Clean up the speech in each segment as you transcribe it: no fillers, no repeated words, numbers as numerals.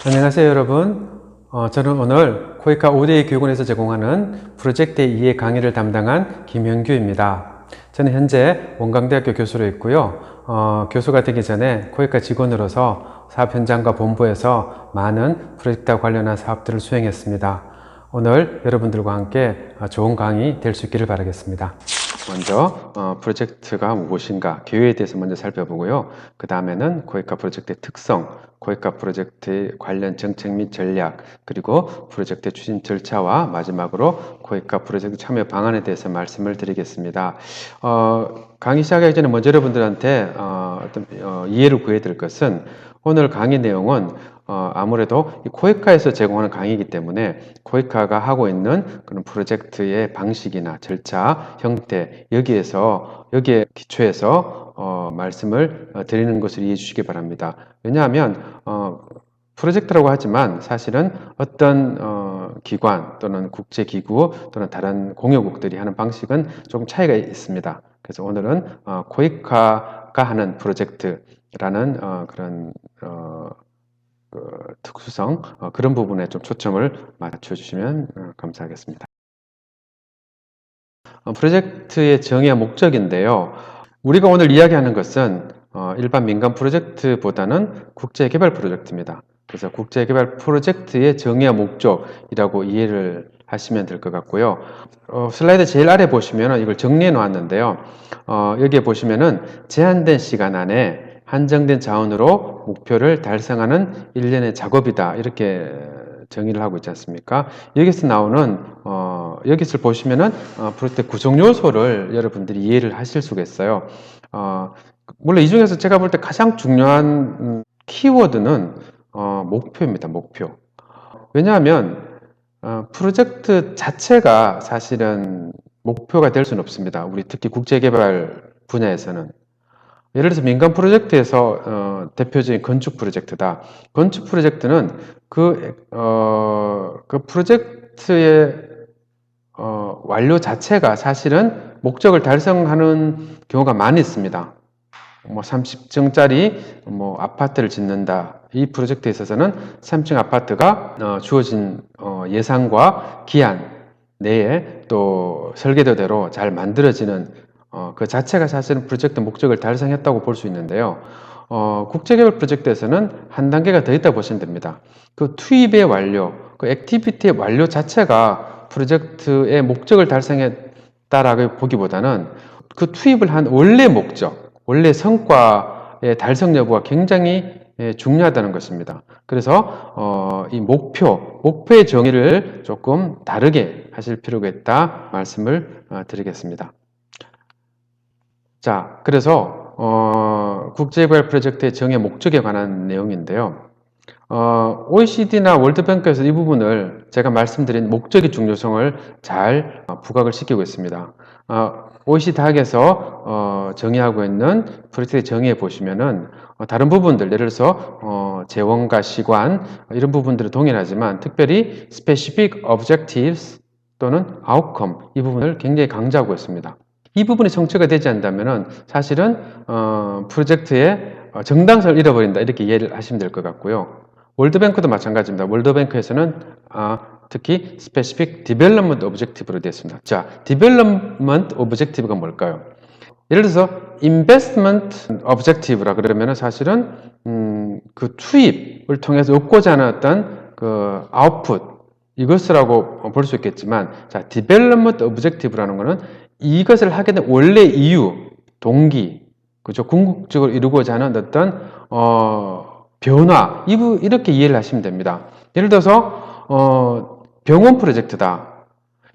안녕하세요 여러분. 저는 오늘 코이카 ODA 교육원에서 제공하는 프로젝트 2의 강의를 담당한 김현규입니다. 저는 현재 원광대학교 교수로 있고요. 교수가 되기 전에 코이카 직원으로서 사업 현장과 본부에서 많은 프로젝트와 관련한 사업들을 수행했습니다. 오늘 여러분들과 함께 좋은 강의 될 수 있기를 바라겠습니다. 먼저 프로젝트가 무엇인가 교육에 대해서 먼저 살펴보고요. 그 다음에는 코이카 프로젝트의 특성, 코이카 프로젝트의 관련 정책 및 전략, 그리고 프로젝트 추진 절차와 마지막으로 코이카 프로젝트 참여 방안에 대해서 말씀을 드리겠습니다. 강의 시작하기 전에 먼저 여러분들한테 이해를 구해야 될 것은 오늘 강의 내용은 아무래도 코이카에서 제공하는 강의이기 때문에 코이카가 하고 있는 그런 프로젝트의 방식이나 절차, 형태 여기에 기초해서 말씀을 드리는 것을 이해해 주시기 바랍니다. 왜냐하면 프로젝트라고 하지만 사실은 어떤 기관 또는 국제기구 또는 다른 공여국들이 하는 방식은 조금 차이가 있습니다. 그래서 오늘은 코이카가 하는 프로젝트라는 그런 특수성 그런 부분에 좀 초점을 맞춰주시면 감사하겠습니다. 프로젝트의 정의와 목적인데요. 우리가 오늘 이야기하는 것은 일반 민간 프로젝트보다는 국제개발 프로젝트입니다. 그래서 국제개발 프로젝트의 정의와 목적이라고 이해를 하시면 될 것 같고요. 슬라이드 제일 아래 보시면 이걸 정리해 놓았는데요. 여기에 보시면은 제한된 시간 안에 한정된 자원으로 목표를 달성하는 일련의 작업이다. 이렇게 정의를 하고 있지 않습니까? 여기서 나오는 여기서 보시면은 프로젝트 구성 요소를 여러분들이 이해를 하실 수가 있어요. 물론 이 중에서 제가 볼 때 가장 중요한 키워드는 목표입니다. 목표. 왜냐하면 프로젝트 자체가 사실은 목표가 될 수는 없습니다. 우리 특히 국제개발 분야에서는. 예를 들어서 민간 프로젝트에서 대표적인 건축 프로젝트다. 건축 프로젝트는 그 프로젝트의 완료 자체가 사실은 목적을 달성하는 경우가 많이 있습니다. 30층짜리 아파트를 짓는다. 이 프로젝트에 있어서는 3층 아파트가 주어진 예산과 기한 내에 또 설계도대로 잘 만들어지는 그 자체가 사실은 프로젝트 목적을 달성했다고 볼 수 있는데요. 국제개발 프로젝트에서는 한 단계가 더 있다고 보시면 됩니다. 그 투입의 완료, 그 액티비티의 완료 자체가 프로젝트의 목적을 달성했다라고 보기보다는 그 투입을 한 원래 목적, 원래 성과의 달성 여부가 굉장히 중요하다는 것입니다. 그래서 이 목표의 정의를 조금 다르게 하실 필요가 있다 말씀을 드리겠습니다. 자, 그래서 국제개발 프로젝트의 정의 목적에 관한 내용인데요. OECD나 월드뱅크에서 이 부분을 제가 말씀드린 목적의 중요성을 잘 부각을 시키고 있습니다. OECD 다학에서 정의하고 있는 프로젝트의 정의에 보시면은 다른 부분들, 예를 들어서 재원과 시관 이런 부분들은 동일하지만 특별히 specific objectives 또는 outcome 이 부분을 굉장히 강조하고 있습니다. 이 부분이 성취가 되지 않는다면 사실은 프로젝트의 정당성을 잃어버린다 이렇게 이해를 하시면 될 것 같고요. 월드뱅크도 마찬가지입니다. 월드뱅크에서는 특히 Specific Development Objective로 되어 있습니다. 자, Development Objective가 뭘까요? 예를 들어서 Investment Objective라 그러면 사실은 그 투입을 통해서 얻고자 하는 어떤 그 아웃풋 이것이라고 볼 수 있겠지만, 자, Development Objective라는 것은 이것을 하게 된 원래 이유, 동기, 그죠? 궁극적으로 이루고자 하는 어떤 변화, 이렇게 이해를 하시면 됩니다. 예를 들어서 병원 프로젝트다.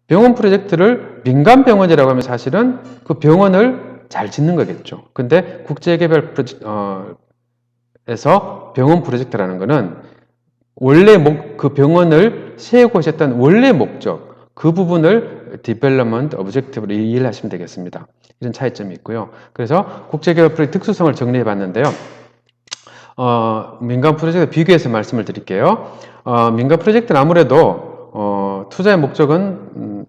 병원 프로젝트를 민간 병원이라고 하면 사실은 그 병원을 잘 짓는 거겠죠. 근데 국제개발 프로젝트에서 병원 프로젝트라는 것은 원래 그 병원을 세우고 있었던 원래 목적, 그 부분을 Development Objective로 이해를 하시면 되겠습니다. 이런 차이점이 있고요. 그래서 국제개발 프로젝트 특수성을 정리해 봤는데요. 민간 프로젝트 비교해서 말씀을 드릴게요. 민간 프로젝트는 아무래도 투자의 목적은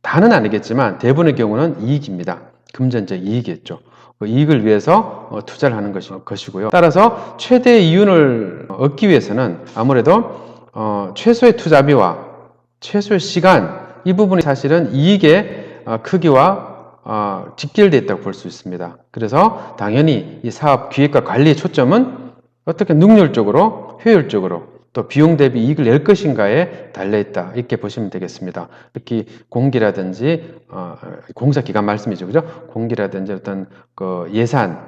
다는 아니겠지만 대부분의 경우는 이익입니다. 금전적 이익이겠죠. 그 이익을 위해서 투자를 하는 것이고요. 따라서 최대 이윤을 얻기 위해서는 아무래도 최소의 투자비와 최소의 시간, 이 부분이 사실은 이익의 크기와 직결되어 있다고 볼 수 있습니다. 그래서 당연히 이 사업 기획과 관리의 초점은 어떻게 능률적으로, 효율적으로 또 비용 대비 이익을 낼 것인가에 달려있다, 이렇게 보시면 되겠습니다. 특히 공기라든지 공사 기간 말씀이죠, 그죠? 공기라든지 어떤 그 예산,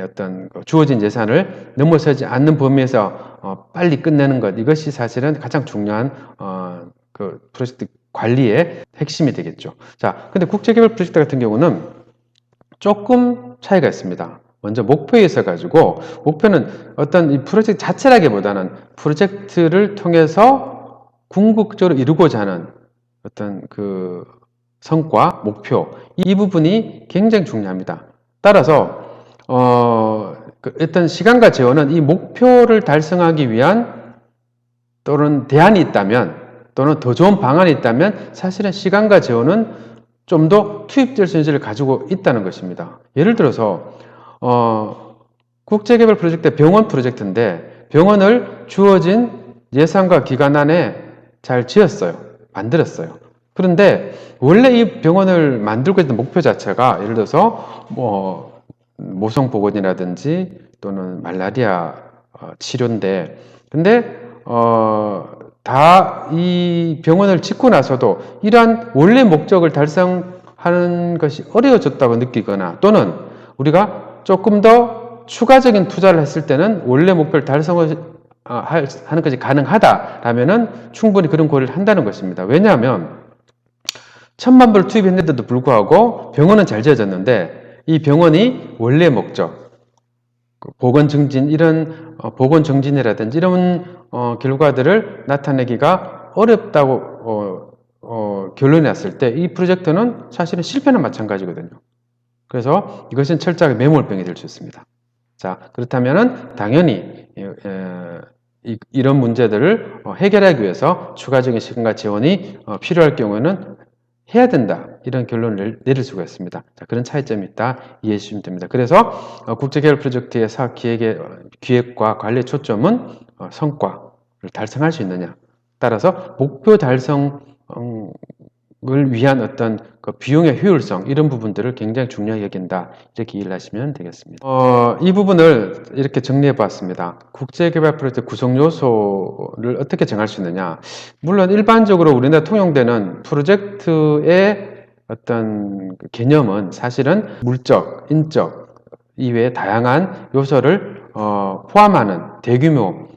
어떤 주어진 예산을 넘어서지 않는 범위에서 빨리 끝내는 것, 이것이 사실은 가장 중요한 그 프로젝트 관리의 핵심이 되겠죠. 자, 근데 국제개발 프로젝트 같은 경우는 조금 차이가 있습니다. 먼저 목표에 있어 가지고, 목표는 어떤 이 프로젝트 자체라기보다는 프로젝트를 통해서 궁극적으로 이루고자 하는 어떤 그 성과, 목표, 이 부분이 굉장히 중요합니다. 따라서 어떤 시간과 재원은 이 목표를 달성하기 위한 또는 대안이 있다면, 또는 더 좋은 방안이 있다면 사실은 시간과 재원은 좀 더 투입될 수 있는 여지를 가지고 있다는 것입니다. 예를 들어서 국제개발 프로젝트 병원 프로젝트인데, 병원을 주어진 예산과 기간 안에 잘 지었어요. 만들었어요. 그런데 원래 이 병원을 만들고 있던 목표 자체가 예를 들어서 모성보건이라든지 또는 말라리아 치료인데, 근데 다 이 병원을 짓고 나서도 이러한 원래 목적을 달성하는 것이 어려워졌다고 느끼거나, 또는 우리가 조금 더 추가적인 투자를 했을 때는 원래 목표를 달성하는 것이 가능하다라면은 충분히 그런 고려를 한다는 것입니다. 왜냐하면 1,000만 불 투입했는데도 불구하고 병원은 잘 지어졌는데, 이 병원이 원래 목적, 보건 증진, 이런 보건 증진이라든지 이런 결과들을 나타내기가 어렵다고 결론이 났을 때 이 프로젝트는 사실은 실패는 마찬가지거든요. 그래서 이것은 철저하게 매몰병이 될 수 있습니다. 자, 그렇다면은 당연히 이런 문제들을 해결하기 위해서 추가적인 시간과 지원이 필요할 경우에는 해야 된다, 이런 결론을 내릴 수가 있습니다. 자, 그런 차이점이 있다, 이해해 주시면 됩니다. 그래서 국제개발 프로젝트의 사업 기획과 관리 초점은 성과를 달성할 수 있느냐, 따라서 목표 달성을 위한 어떤 그 비용의 효율성, 이런 부분들을 굉장히 중요하게 여긴다, 이렇게 이해를 하시면 되겠습니다. 이 부분을 이렇게 정리해 보았습니다. 국제개발 프로젝트 구성 요소를 어떻게 정할 수 있느냐. 물론 일반적으로 우리나라 통용되는 프로젝트의 어떤 개념은 사실은 물적, 인적 이외에 다양한 요소를 포함하는 대규모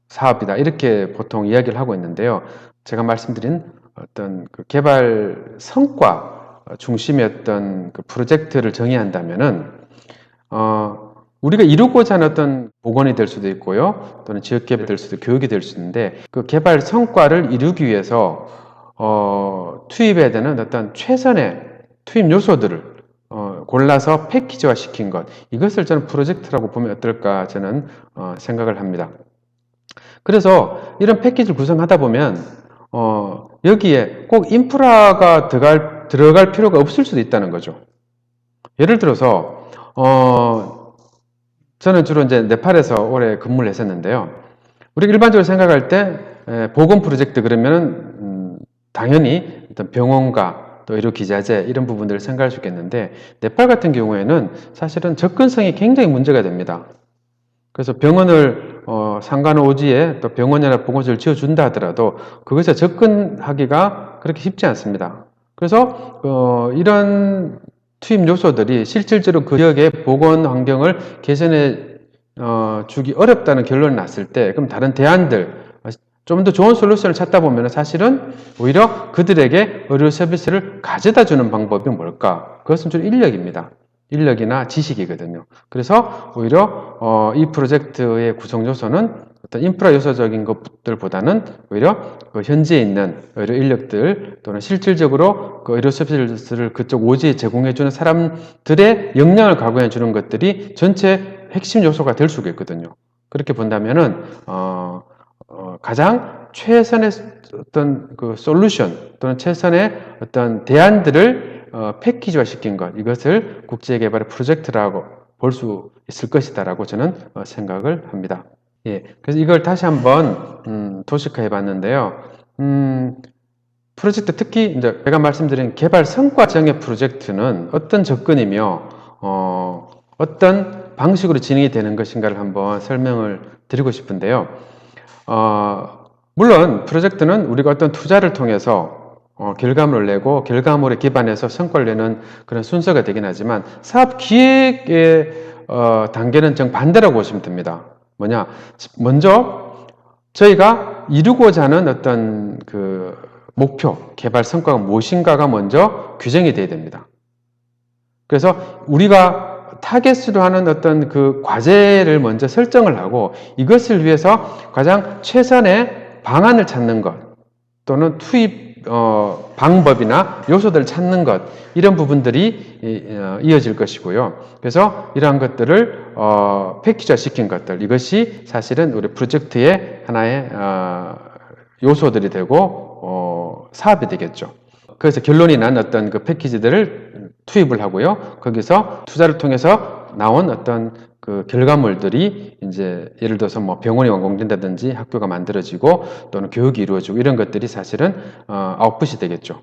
사업이다, 이렇게 보통 이야기를 하고 있는데요. 제가 말씀드린 어떤 그 개발 성과 중심의 어떤 그 프로젝트를 정의한다면은 우리가 이루고자 하는 어떤 보건이 될 수도 있고요, 또는 지역 개발이 될 수도, 교육이 될 수 있는데, 그 개발 성과를 이루기 위해서 투입해야 되는 어떤 최선의 투입 요소들을 골라서 패키지화 시킨 것, 이것을 저는 프로젝트라고 보면 어떨까, 저는 생각을 합니다. 그래서 이런 패키지를 구성하다 보면 여기에 꼭 인프라가 들어갈 필요가 없을 수도 있다는 거죠. 예를 들어서 저는 주로 이제 네팔에서 오래 근무를 했었는데요. 우리가 일반적으로 생각할 때 보건 프로젝트 그러면은 당연히 어떤 병원과 또 의료기자재, 이런 부분들을 생각할 수 있겠는데, 네팔 같은 경우에는 사실은 접근성이 굉장히 문제가 됩니다. 그래서 병원을 상간오지에 또 병원이나 보건소를 지어준다 하더라도 그것에 접근하기가 그렇게 쉽지 않습니다. 그래서 이런 투입 요소들이 실질적으로 그 지역의 보건 환경을 개선해 주기 어렵다는 결론이 났을 때, 그럼 다른 대안들, 좀 더 좋은 솔루션을 찾다 보면 사실은 오히려 그들에게 의료 서비스를 가져다 주는 방법이 뭘까? 그것은 주로 인력입니다. 인력이나 지식이거든요. 그래서 오히려 이 프로젝트의 구성 요소는 어떤 인프라 요소적인 것들보다는 오히려 그 현지에 있는 의료 인력들, 또는 실질적으로 그 의료 서비스를 그쪽 오지에 제공해주는 사람들의 역량을 각오해주는 것들이 전체 핵심 요소가 될 수가 있거든요. 그렇게 본다면은 가장 최선의 어떤 그 솔루션 또는 최선의 어떤 대안들을 패키지화 시킨 것, 이것을 국제개발의 프로젝트라고 볼 수 있을 것이다라고 저는 생각을 합니다. 예, 그래서 이걸 다시 한번 도식화해 봤는데요. 프로젝트, 특히 이제 제가 말씀드린 개발 성과 정의 프로젝트는 어떤 접근이며 어떤 방식으로 진행이 되는 것인가를 한번 설명을 드리고 싶은데요. 물론 프로젝트는 우리가 어떤 투자를 통해서 결과물을 내고 결과물에 기반해서 성과를 내는 그런 순서가 되긴 하지만 사업 기획의 단계는 정반대라고 보시면 됩니다. 뭐냐? 먼저 저희가 이루고자 하는 어떤 그 목표, 개발 성과가 무엇인가가 먼저 규정이 돼야 됩니다. 그래서 우리가 타겟으로 하는 어떤 그 과제를 먼저 설정을 하고 이것을 위해서 가장 최선의 방안을 찾는 것 또는 투입 방법이나 요소들을 찾는 것, 이런 부분들이 이어질 것이고요. 그래서 이러한 것들을 패키지화 시킨 것들, 이것이 사실은 우리 프로젝트의 하나의 요소들이 되고 사업이 되겠죠. 그래서 결론이 난 어떤 그 패키지들을 투입을 하고요. 거기서 투자를 통해서 나온 어떤 그 결과물들이 이제 예를 들어서 뭐 병원이 완공된다든지 학교가 만들어지고 또는 교육이 이루어지고 이런 것들이 사실은 아웃풋이 되겠죠.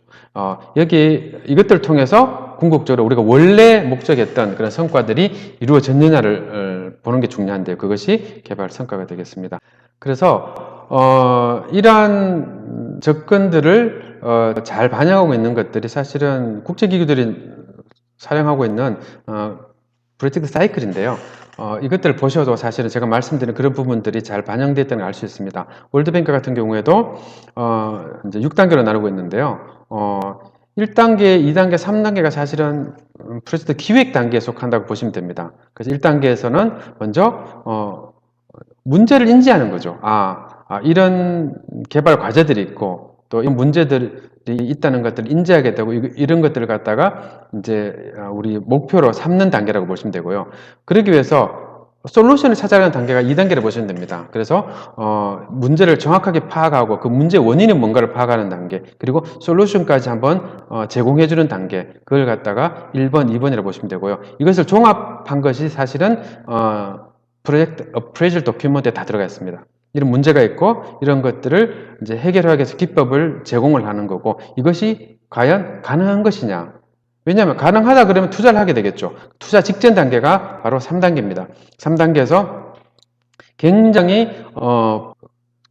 여기 이것들을 통해서 궁극적으로 우리가 원래 목적했던 그런 성과들이 이루어졌느냐를 보는 게 중요한데요. 그것이 개발 성과가 되겠습니다. 그래서 이러한 접근들을 잘 반영하고 있는 것들이 사실은 국제기구들이 사용하고 있는 프로젝트 사이클인데요. 이것들을 보셔도 사실은 제가 말씀드린 그런 부분들이 잘 반영되었다는 걸 알 수 있습니다. 월드뱅크 같은 경우에도 이제 6단계로 나누고 있는데요. 1단계, 2단계, 3단계가 사실은 프로젝트 기획 단계에 속한다고 보시면 됩니다. 그래서 1단계에서는 먼저 문제를 인지하는 거죠. 이런 개발 과제들이 있고 또 이런 문제들이 있다는 것들을 인지하게 되고 이런 것들을 갖다가 이제 우리 목표로 삼는 단계라고 보시면 되고요. 그러기 위해서 솔루션을 찾아가는 단계가 2단계를 보시면 됩니다. 그래서 문제를 정확하게 파악하고 그 문제의 원인이 뭔가를 파악하는 단계, 그리고 솔루션까지 한번 제공해주는 단계, 그걸 갖다가 1번, 2번이라고 보시면 되고요. 이것을 종합한 것이 사실은 프로젝트 어프레이즐 도큐먼트에 다 들어가 있습니다. 이런 문제가 있고 이런 것들을 이제 해결하기 위해서 기법을 제공을 하는 거고, 이것이 과연 가능한 것이냐. 왜냐하면 가능하다 그러면 투자를 하게 되겠죠. 투자 직전 단계가 바로 3단계입니다. 3단계에서 굉장히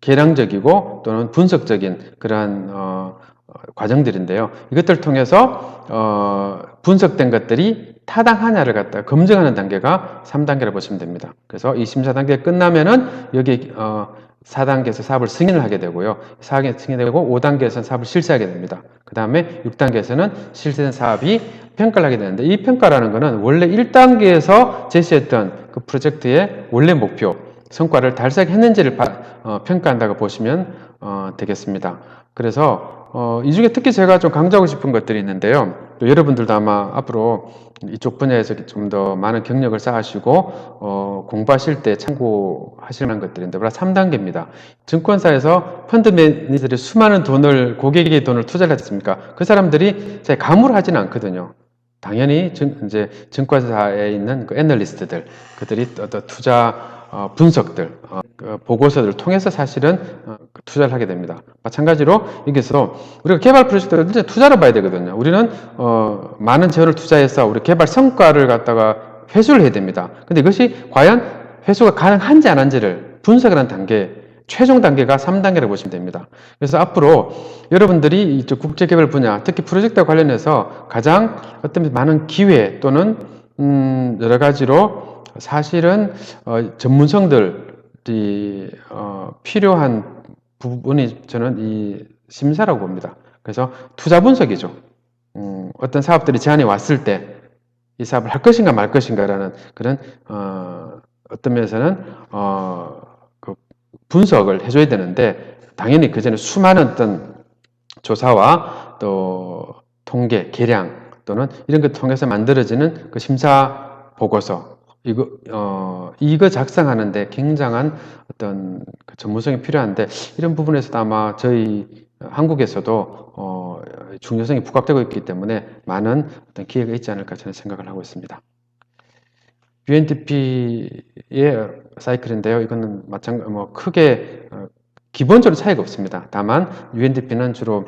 계량적이고 또는 분석적인 그러한 과정들인데요. 이것들을 통해서 분석된 것들이 타당하냐를 갖다 검증하는 단계가 3단계라고 보시면 됩니다. 그래서 이 심사 단계 끝나면은 여기 4단계에서 사업을 승인을 하게 되고요. 4단계 승인되고 5단계에서는 사업을 실시하게 됩니다. 그 다음에 6단계에서는 실시된 사업이 평가를 하게 되는데, 이 평가라는 것은 원래 1단계에서 제시했던 그 프로젝트의 원래 목표, 성과를 달성했는지를 평가한다고 보시면 되겠습니다. 그래서 이 중에 특히 제가 좀 강조하고 싶은 것들이 있는데요. 또 여러분들도 아마 앞으로 이쪽 분야에서 좀 더 많은 경력을 쌓으시고 공부하실 때 참고하실 만한 것들인데, 바로 3단계입니다. 증권사에서 펀드 매니저들이 수많은 돈을, 고객의 돈을 투자를 했습니까? 그 사람들이 잘 가물하지는 않거든요. 당연히 이제 증권사에 있는 그 애널리스트들, 그들이 어떤 투자 분석들, 그 보고서들을 통해서 사실은 투자를 하게 됩니다. 마찬가지로 여기서 우리가 개발 프로젝트를 이제 투자를 봐야 되거든요. 우리는 많은 재원을 투자해서 우리 개발 성과를 갖다가 회수를 해야 됩니다. 근데 이것이 과연 회수가 가능한지 안 한지를 분석을 하는 단계, 최종 단계가 3단계라고 보시면 됩니다. 그래서 앞으로 여러분들이 이쪽 국제개발 분야, 특히 프로젝트와 관련해서 가장 어떤 많은 기회 또는 여러 가지로 사실은 전문성들이 필요한 부분이 저는 이 심사라고 봅니다. 그래서 투자 분석이죠. 어떤 사업들이 제안이 왔을 때 이 사업을 할 것인가 말 것인가라는 그런 어떤 면에서는 그 분석을 해줘야 되는데, 당연히 그 전에 수많은 어떤 조사와 또 통계, 계량 또는 이런 것 통해서 만들어지는 그 심사 보고서, 이거 작성하는데 굉장한 어떤 그 전문성이 필요한데, 이런 부분에서도 아마 저희 한국에서도 중요성이 부각되고 있기 때문에 많은 어떤 기회가 있지 않을까 저는 생각을 하고 있습니다. UNDP의 사이클인데요. 이거는 크게 기본적으로 차이가 없습니다. 다만 UNDP는 주로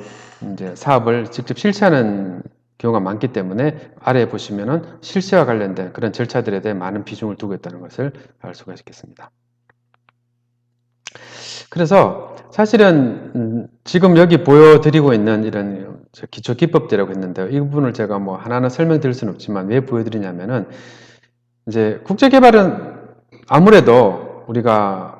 이제 사업을 직접 실시하는 경우가 많기 때문에 아래에 보시면은 실시와 관련된 그런 절차들에 대해 많은 비중을 두고 있다는 것을 알 수가 있겠습니다. 그래서 사실은 지금 여기 보여드리고 있는 이런 기초 기법들이라고 했는데요. 이 부분을 제가 뭐 하나하나 설명드릴 수는 없지만 왜 보여드리냐면은 이제 국제 개발은 아무래도 우리가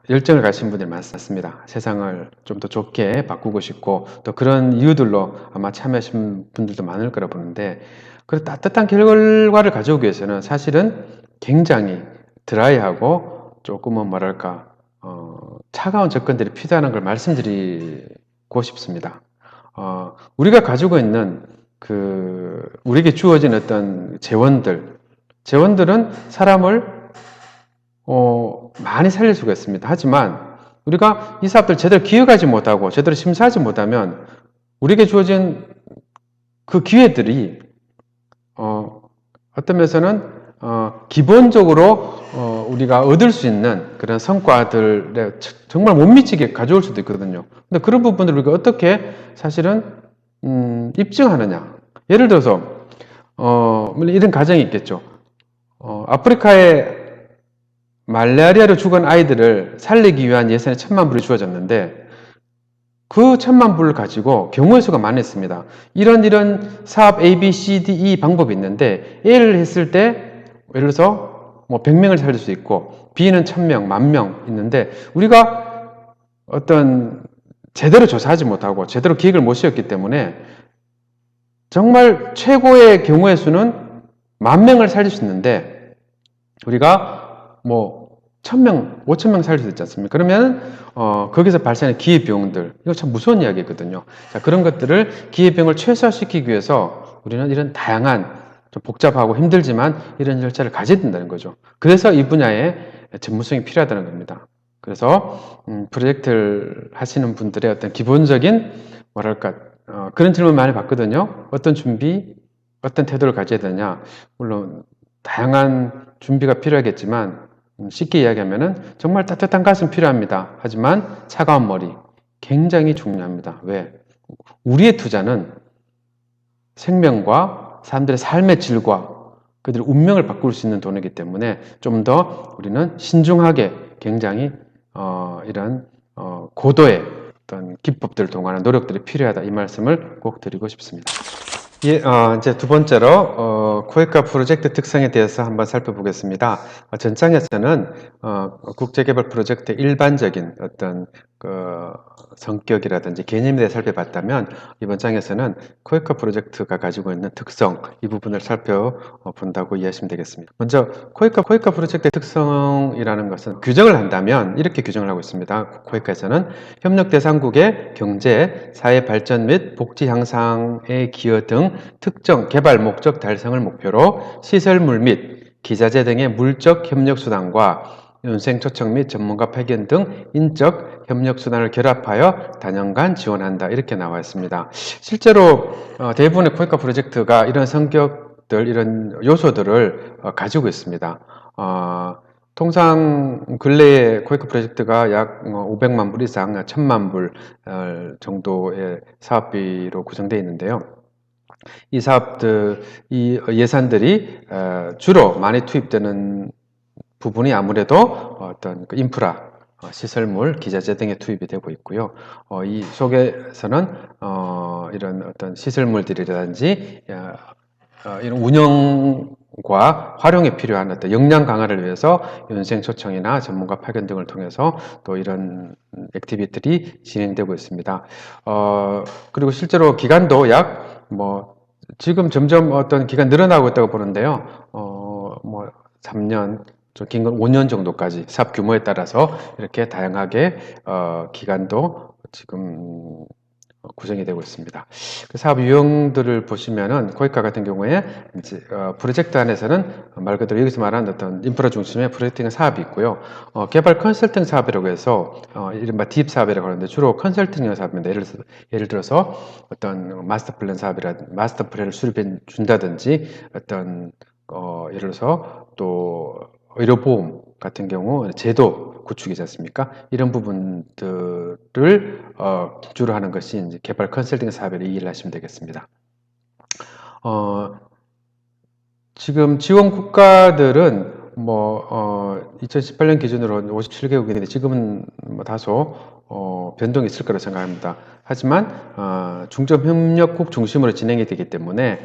열정을 가진 분들이 많습니다. 세상을 좀 더 좋게 바꾸고 싶고 또 그런 이유들로 아마 참여하신 분들도 많을 거라 보는데 그 따뜻한 결과를 가져오기 위해서는 사실은 굉장히 드라이하고 조금은 뭐랄까 차가운 접근들이 필요하다는 걸 말씀드리고 싶습니다. 우리가 가지고 있는 우리에게 주어진 어떤 재원들은 사람을 많이 살릴 수가 있습니다. 하지만 우리가 이 사업들 제대로 기획하지 못하고 제대로 심사하지 못하면 우리에게 주어진 그 기회들이 어떤 면에서는 기본적으로 우리가 얻을 수 있는 그런 성과들에 정말 못 미치게 가져올 수도 있거든요. 근데 그런 부분들을 우리가 어떻게 사실은 입증하느냐. 예를 들어서 물론 이런 가정이 있겠죠. 아프리카에 말라리아로 죽은 아이들을 살리기 위한 예산이 1,000만 불이 주어졌는데 그 1,000만 불을 가지고 경우의 수가 많았습니다. 이런 사업 A, B, C, D, E 방법이 있는데 A를 했을 때 예를 들어서 뭐 100명을 살릴 수 있고 B는 1,000명, 10,000명 있는데 우리가 어떤 제대로 조사하지 못하고 제대로 기획을 못 세웠기 때문에 정말 최고의 경우의 수는 10,000명을 살릴 수 있는데 우리가 뭐 1,000명, 5,000명 살릴 수 있지 않습니까? 그러면 거기서 발생하는 기회비용들 이거 참 무서운 이야기거든요. 자, 그런 것들을 기회비용을 최소화시키기 위해서 우리는 이런 다양한 좀 복잡하고 힘들지만 이런 절차를 가져야 된다는 거죠. 그래서 이 분야에 전문성이 필요하다는 겁니다. 그래서 프로젝트를 하시는 분들의 어떤 기본적인 뭐랄까 그런 질문 많이 받거든요. 어떤 준비, 어떤 태도를 가져야 되냐. 물론 다양한 준비가 필요하겠지만 쉽게 이야기하면은 정말 따뜻한 가슴 필요합니다. 하지만 차가운 머리 굉장히 중요합니다. 왜? 우리의 투자는 생명과 사람들의 삶의 질과 그들의 운명을 바꿀 수 있는 돈이기 때문에 좀 더 우리는 신중하게 굉장히 이런 고도의 어떤 기법들을 동원하는 노력들이 필요하다 이 말씀을 꼭 드리고 싶습니다. 예, 이제 두 번째로 코에카 프로젝트 특성에 대해서 한번 살펴보겠습니다. 전 장에서는 국제개발 프로젝트의 일반적인 어떤 성격이라든지 개념에 대해 살펴봤다면 이번 장에서는 코에카 프로젝트가 가지고 있는 특성 이 부분을 살펴본다고 이해하시면 되겠습니다. 먼저 코에카 프로젝트의 특성이라는 것은 규정을 한다면 이렇게 규정을 하고 있습니다. 코에카에서는 협력 대상국의 경제, 사회 발전 및 복지 향상에 기여 등 특정 개발 목적 달성을 목표로 시설물 및 기자재 등의 물적 협력 수단과 연생 초청 및 전문가 파견 등 인적 협력 수단을 결합하여 단연간 지원한다 이렇게 나와 있습니다. 실제로 대부분의 코에카 프로젝트가 이런 성격들 이런 요소들을 가지고 있습니다. 통상 근래에 코에카 프로젝트가 약 500만 불 이상 1,000만 불 정도의 사업비로 구성되어 있는데요. 이 사업들, 이 예산들이 주로 많이 투입되는 부분이 아무래도 어떤 인프라, 시설물, 기자재 등에 투입이 되고 있고요. 이 속에서는 이런 어떤 시설물들이라든지 이런 운영과 활용에 필요한 어떤 역량 강화를 위해서 연생 초청이나 전문가 파견 등을 통해서 또 이런 액티비티들이 진행되고 있습니다. 그리고 실제로 기간도 지금 점점 어떤 기간 늘어나고 있다고 보는데요. 3년, 좀 긴 건 5년 정도까지 사업 규모에 따라서 이렇게 다양하게 기간도 지금 구성이 되고 있습니다. 그 사업 유형들을 보시면은 코이카 같은 경우에 이제 프로젝트 안에서는 말 그대로 여기서 말하는 어떤 인프라 중심의 프로젝팅 사업이 있고요. 개발 컨설팅 사업이라고 해서 이른바 딥 사업이라고 하는데 주로 컨설팅형 사업입니다. 예를 들어서 어떤 마스터 플랜을 수립해 준다든지 어떤 예를 들어서 또 의료보험 같은 경우 제도 구축이지 않습니까? 이런 부분들을 주로 하는 것이 이제 개발 컨설팅 사업을 이해를 하시면 되겠습니다. 지금 지원 국가들은 2018년 기준으로 57개국인데 지금은 다소 변동이 있을 거라 생각합니다. 하지만 중점협력국 중심으로 진행이 되기 때문에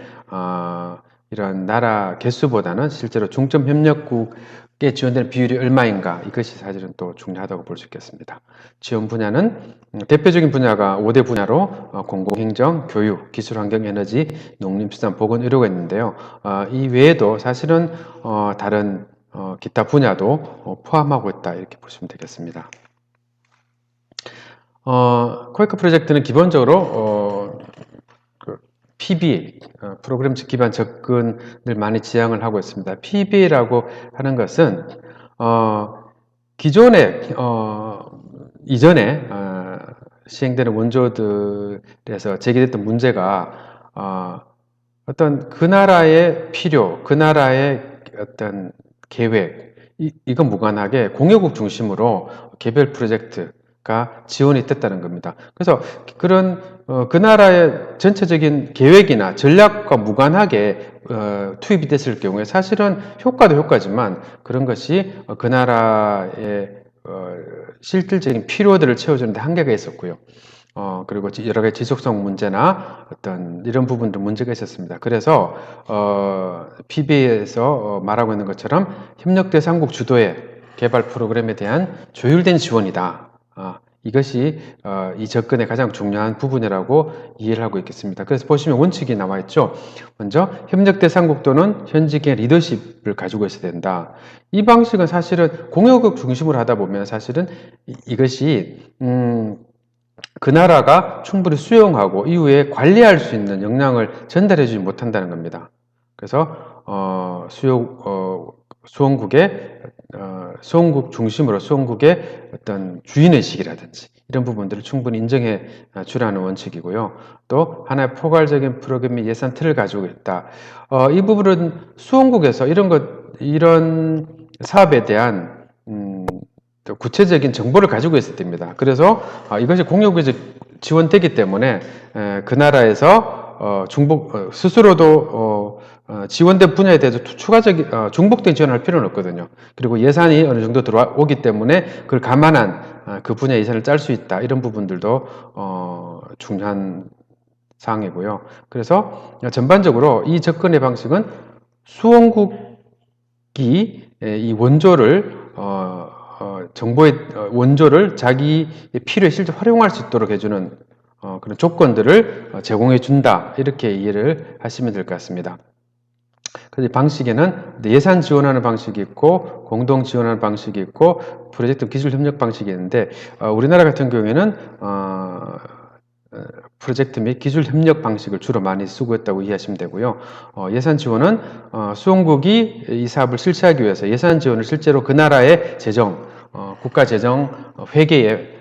이런 나라 개수보다는 실제로 중점협력국에 지원되는 비율이 얼마인가 이것이 사실은 또 중요하다고 볼 수 있겠습니다. 지원 분야는 대표적인 분야가 5대 분야로 공공행정, 교육, 기술환경, 에너지, 농림수산, 보건, 의료가 있는데요. 이 외에도 사실은 다른 기타 분야도 포함하고 있다 이렇게 보시면 되겠습니다. 코이카 프로젝트는 기본적으로 PBA, 프로그램 기반 접근을 많이 지향을 하고 있습니다. PBA라고 하는 것은 기존에 이전에 시행되는 원조들에서 제기됐던 문제가 어떤 그 나라의 필요, 그 나라의 어떤 계획, 이건 무관하게 공여국 중심으로 개별 프로젝트가 지원이 됐다는 겁니다. 그래서 그런 그 나라의 전체적인 계획이나 전략과 무관하게 투입이 됐을 경우에 사실은 효과도 효과지만 그런 것이 그 나라의 실질적인 필요들을 채워주는데 한계가 있었고요. 그리고 여러 가지 지속성 문제나 어떤 이런 부분도 문제가 있었습니다. 그래서 PB에서 말하고 있는 것처럼 협력대상국 주도의 개발 프로그램에 대한 조율된 지원이다. 이것이 이 접근의 가장 중요한 부분이라고 이해를 하고 있겠습니다. 그래서 보시면 원칙이 나와 있죠. 먼저 협력대상국 또는 현직의 리더십을 가지고 있어야 된다. 이 방식은 사실은 공여국 중심으로 하다 보면 사실은 이것이 그 나라가 충분히 수용하고 이후에 관리할 수 있는 역량을 전달해 주지 못한다는 겁니다. 그래서 수용국 중심으로 수용국의 어떤 주인의식이라든지 이런 부분들을 충분히 인정해 주라는 원칙이고요. 또 하나의 포괄적인 프로그램의 예산 틀을 가지고 있다. 이 부분은 수용국에서 이런 사업에 대한 또 구체적인 정보를 가지고 있어야 됩니다. 그래서 이것이 공여국에서 지원되기 때문에 그 나라에서 스스로도 지원된 분야에 대해서 추가적인 중복된 지원을 할 필요는 없거든요. 그리고 예산이 어느 정도 들어오기 때문에 그걸 감안한 그 분야 예산을 짤 수 있다. 이런 부분들도 중요한 사항이고요. 그래서 전반적으로 이 접근의 방식은 수원국이 이 원조를 정보의 원조를 자기 필요에 실제 활용할 수 있도록 해주는 그런 조건들을 제공해 준다 이렇게 이해를 하시면 될 것 같습니다. 그래서 방식에는 예산 지원하는 방식이 있고 공동 지원하는 방식이 있고 프로젝트 기술 협력 방식이 있는데 우리나라 같은 경우에는 프로젝트 및 기술 협력 방식을 주로 많이 쓰고 있다고 이해하시면 되고요. 예산 지원은 수용국이 이 사업을 실시하기 위해서 예산 지원을 실제로 그 나라의 국가 재정 회계에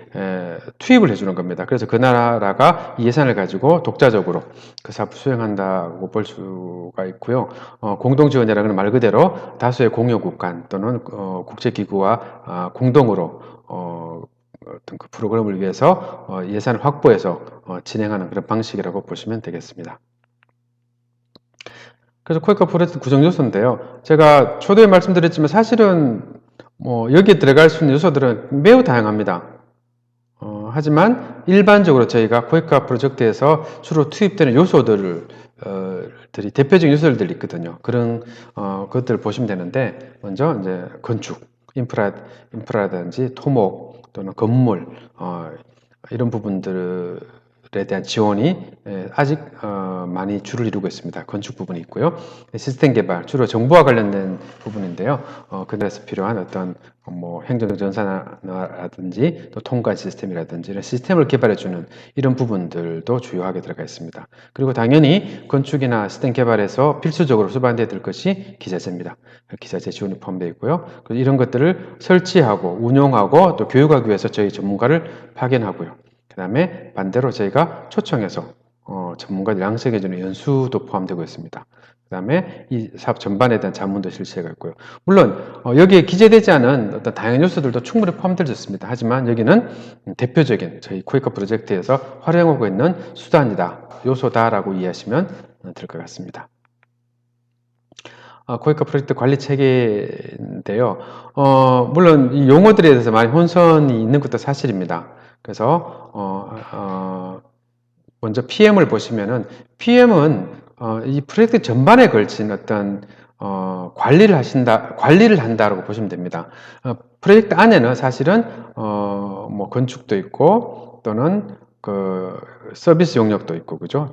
투입을 해주는 겁니다. 그래서 그 나라가 이 예산을 가지고 독자적으로 그 사업을 수행한다고 볼 수가 있고요. 공동지원이라는 건 말 그대로 다수의 공여국 간 또는 국제기구와 공동으로 어떤 그 프로그램을 위해서 예산을 확보해서 진행하는 그런 방식이라고 보시면 되겠습니다. 그래서 코이카 프로젝트 구성 요소인데요. 제가 초대에 말씀드렸지만 사실은 여기에 들어갈 수 있는 요소들은 매우 다양합니다. 하지만 일반적으로 저희가 코이카 프로젝트에서 주로 투입되는 요소들이 대표적인 요소들이 있거든요. 그런 것들을 보시면 되는데 먼저 이제 건축, 인프라든지 토목 또는 건물 이런 부분들을 대한 지원이 아직 많이 주를 이루고 있습니다. 건축 부분이 있고요. 시스템 개발, 주로 정보와 관련된 부분인데요. 그래서 필요한 어떤 뭐 행정전산이라든지 또 통관 시스템이라든지 이런 시스템을 개발해주는 이런 부분들도 주요하게 들어가 있습니다. 그리고 당연히 건축이나 시스템 개발에서 필수적으로 수반되어야 될 것이 기자재입니다. 기자재 지원이 포함되어 있고요. 이런 것들을 설치하고 운용하고 또 교육하기 위해서 저희 전문가를 파견하고요. 그 다음에 반대로 저희가 초청해서 전문가들 양성해주는 연수도 포함되고 있습니다. 그 다음에 이 사업 전반에 대한 자문도 실시가 있고요. 물론 여기에 기재되지 않은 어떤 다양한 요소들도 충분히 포함되어 있습니다. 하지만 여기는 대표적인 저희 코이카 프로젝트에서 활용하고 있는 수단이다, 요소다라고 이해하시면 될 것 같습니다. 코이카 프로젝트 관리 체계인데요. 물론 이 용어들에 대해서 많이 혼선이 있는 것도 사실입니다. 그래서 먼저 PM을 보시면은 PM은 이 프로젝트 전반에 걸친 어떤 관리를 한다라고 보시면 됩니다. 프로젝트 안에는 사실은 뭐 건축도 있고 또는 그 서비스 용역도 있고 그죠?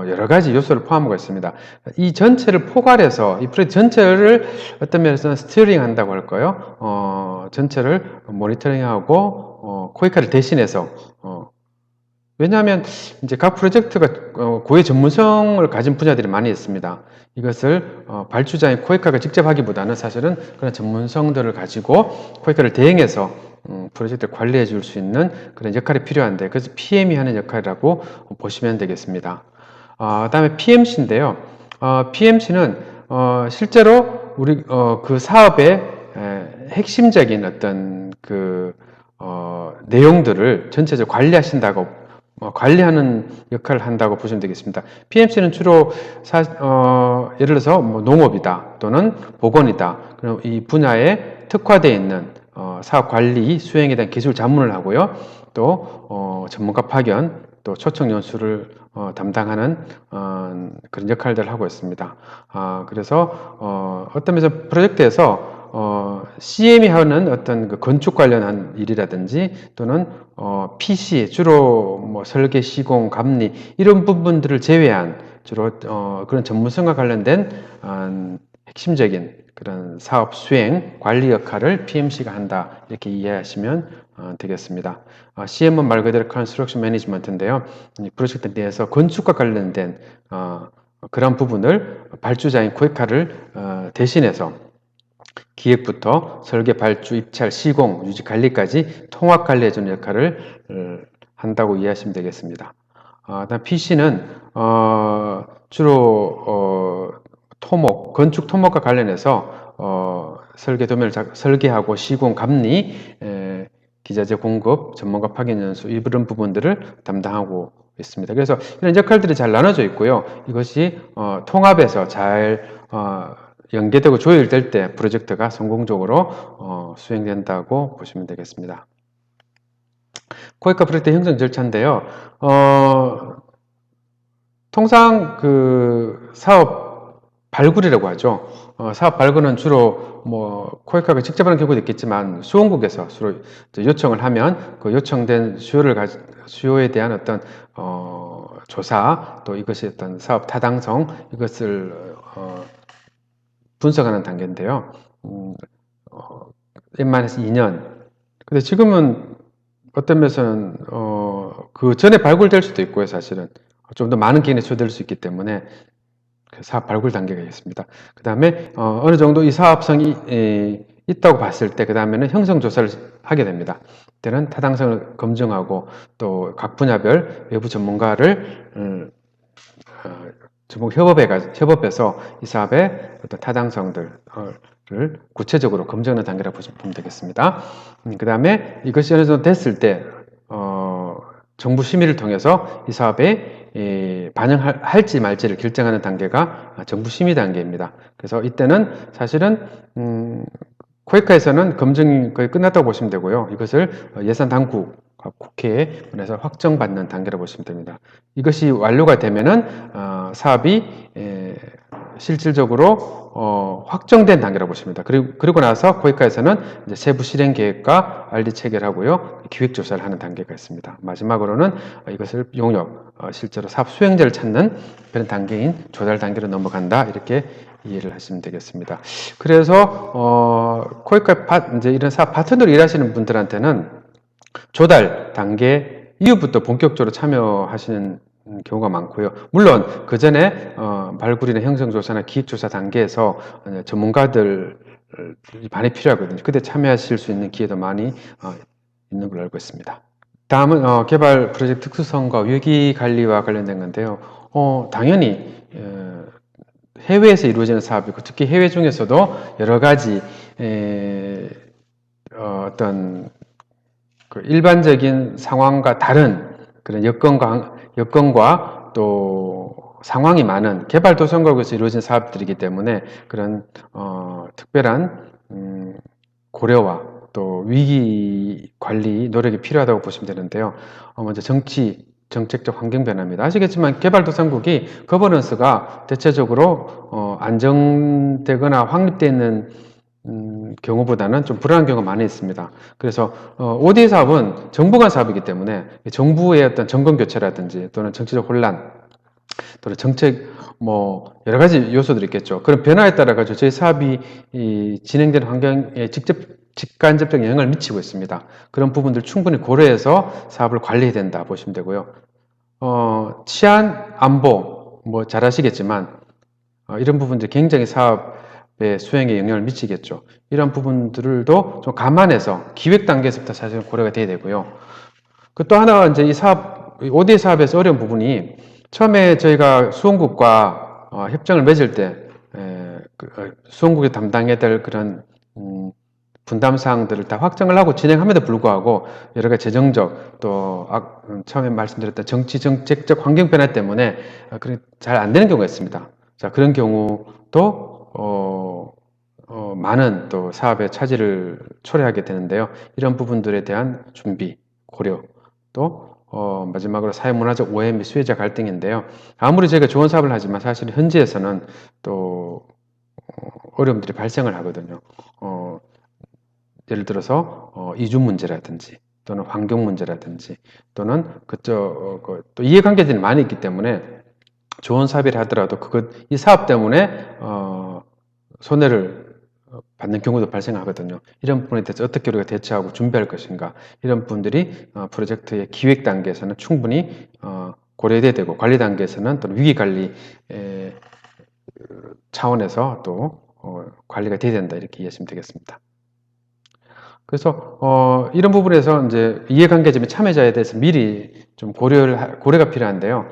여러 가지 요소를 포함하고 있습니다. 이 전체를 포괄해서 이 프로젝트 전체를 어떤 면에서는 스티어링 한다고 할까요? 전체를 모니터링하고 코이카를 대신해서 왜냐하면 이제 각 프로젝트가 고유의 전문성을 가진 분야들이 많이 있습니다. 이것을 발주자인 코이카가 직접 하기보다는 사실은 그런 전문성들을 가지고 코이카를 대행해서 프로젝트를 관리해 줄 수 있는 그런 역할이 필요한데 그래서 PM이 하는 역할이라고 보시면 되겠습니다. 그다음에 PMC인데요. PMC는 실제로 우리 그 사업의 핵심적인 어떤 그 내용들을 전체적으로 관리하신다고 관리하는 역할을 한다고 보시면 되겠습니다. PMC는 주로 예를 들어서 뭐 농업이다 또는 보건이다. 그럼 이 분야에 특화되어 있는 사업 관리 수행에 대한 기술 자문을 하고요. 또 전문가 파견, 또 초청 연수를 담당하는 그런 역할들을 하고 있습니다. 그래서 어떤 면에서 프로젝트에서 CM이 하는 어떤 그 건축 관련한 일이라든지 또는 PC 주로 뭐 설계, 시공, 감리 이런 부분들을 제외한 주로 그런 전문성과 관련된 핵심적인 그런 사업 수행 관리 역할을 PMC가 한다 이렇게 이해하시면 되겠습니다. CM은 말 그대로 Construction Management인데요. 프로젝트 내에서 건축과 관련된 그런 부분을 발주자인 코이카를 대신해서 기획부터 설계, 발주, 입찰, 시공, 유지 관리까지 통합 관리해주는 역할을 한다고 이해하시면 되겠습니다. 다음 PC는 주로 토목, 건축 토목과 관련해서 설계 도면을 설계하고 시공, 감리, 기자재 공급, 전문가 파견 연수 이런 부분들을 담당하고 있습니다. 그래서 이런 역할들이 잘 나눠져 있고요. 이것이 통합해서 잘 연계되고 조율될 때 프로젝트가 성공적으로 수행된다고 보시면 되겠습니다. 코이카 프로젝트 형성 절차인데요. 통상 그 사업 발굴이라고 하죠. 사업 발굴은 주로 뭐 코이카가 직접 하는 경우도 있겠지만 수원국에서 주로 요청을 하면 그 요청된 수요에 대한 어떤 조사 또 이것이 어떤 사업 타당성 이것을 분석하는 단계인데요. 웬만해서 2년. 근데 지금은 어떤 면에서는 그 전에 발굴될 수도 있고요, 사실은. 좀 더 많은 기간이 소요될 수 있기 때문에 그 사업 발굴 단계가 있습니다. 그 다음에 어느 정도 이 사업성이 있다고 봤을 때 그 다음에는 형성조사를 하게 됩니다. 그때는 타당성을 검증하고 또 각 분야별 외부 전문가를 협업해서 이 사업의 어떤 타당성들을 구체적으로 검증하는 단계라고 보시면 되겠습니다. 그 다음에 이것이 어느 정도 됐을 때 정부 심의를 통해서 이 사업에 반영할지 말지를 결정하는 단계가 정부 심의 단계입니다. 그래서 이때는 사실은 코이카에서는 검증이 거의 끝났다고 보시면 되고요. 이것을 예산 당국 국회에 보내서 확정받는 단계라고 보시면 됩니다. 이것이 완료가 되면은 사업이 실질적으로 확정된 단계라고 보십니다. 그리고 나서 코이카에서는 이제 세부 실행 계획과 RD 체결하고요, 기획 조사를 하는 단계가 있습니다. 마지막으로는 이것을 용역, 실제로 사업 수행자를 찾는 그런 단계인 조달 단계로 넘어간다, 이렇게 이해를 하시면 되겠습니다. 그래서 코이카 이제 이런 사업 파트너로 일하시는 분들한테는 조달 단계 이후부터 본격적으로 참여하시는 경우가 많고요. 물론 그 전에 발굴이나 형성조사나 기획조사 단계에서 전문가들 많이 필요하거든요. 그때 참여하실 수 있는 기회도 많이 있는 걸로 알고 있습니다. 다음은 개발 프로젝트 특수성과 위기 관리와 관련된 건데요. 당연히 해외에서 이루어지는 사업이고, 특히 해외 중에서도 여러 가지 어떤 그 일반적인 상황과 다른 그런 여건과 또 상황이 많은 개발도상국에서 이루어진 사업들이기 때문에 그런 특별한 고려와 또 위기 관리 노력이 필요하다고 보시면 되는데요. 먼저 정책적 환경 변화입니다. 아시겠지만 개발도상국이 거버넌스가 대체적으로 안정되거나 확립되어 있는 경우보다는 좀 불안한 경우가 많이 있습니다. 그래서 ODA 사업은 정부 간 사업이기 때문에 정부의 어떤 정권 교체라든지 또는 정치적 혼란 또는 정책 여러 가지 요소들이 있겠죠. 그런 변화에 따라 가지고 저희 사업이 진행되는 환경에 직간접적 영향을 미치고 있습니다. 그런 부분들 충분히 고려해서 사업을 관리해야 된다 보시면 되고요. 치안, 안보 잘 아시겠지만 이런 부분들이 굉장히 사업의 수행에 영향을 미치겠죠. 이런 부분들도 좀 감안해서 기획 단계에서부터 사실 고려가 돼야 되고요. 그 또 하나가 이제 이 사업, ODA 사업에서 어려운 부분이 처음에 저희가 수원국과 협정을 맺을 때 수원국이 담당해야 될 그런 분담 사항들을 다 확정을 하고 진행함에도 불구하고 여러 가지 재정적 또 처음에 말씀드렸던 정치 정책적 환경 변화 때문에 잘 안 되는 경우가 있습니다. 자, 그런 경우도 많은 또 사업의 차질을 초래하게 되는데요. 이런 부분들에 대한 준비, 고려, 또 마지막으로 사회문화적 오해 및 수혜자 갈등인데요. 아무리 저희가 좋은 사업을 하지만 사실 현지에서는 또 어려움들이 발생을 하거든요. 예를 들어서 이주 문제라든지 또는 환경 문제라든지 또는 또 이해관계들이 많이 있기 때문에 좋은 사업을 하더라도 이 사업 때문에 손해를 받는 경우도 발생하거든요. 이런 부분에 대해서 어떻게 우리가 대처하고 준비할 것인가, 이런 부분들이 프로젝트의 기획 단계에서는 충분히 고려돼야 되고, 관리 단계에서는 또 위기 관리 차원에서 또 관리가 돼야 된다, 이렇게 이해하시면 되겠습니다. 그래서 이런 부분에서 이제 이해관계자및 참여자에 대해서 미리 좀 고려가 필요한데요.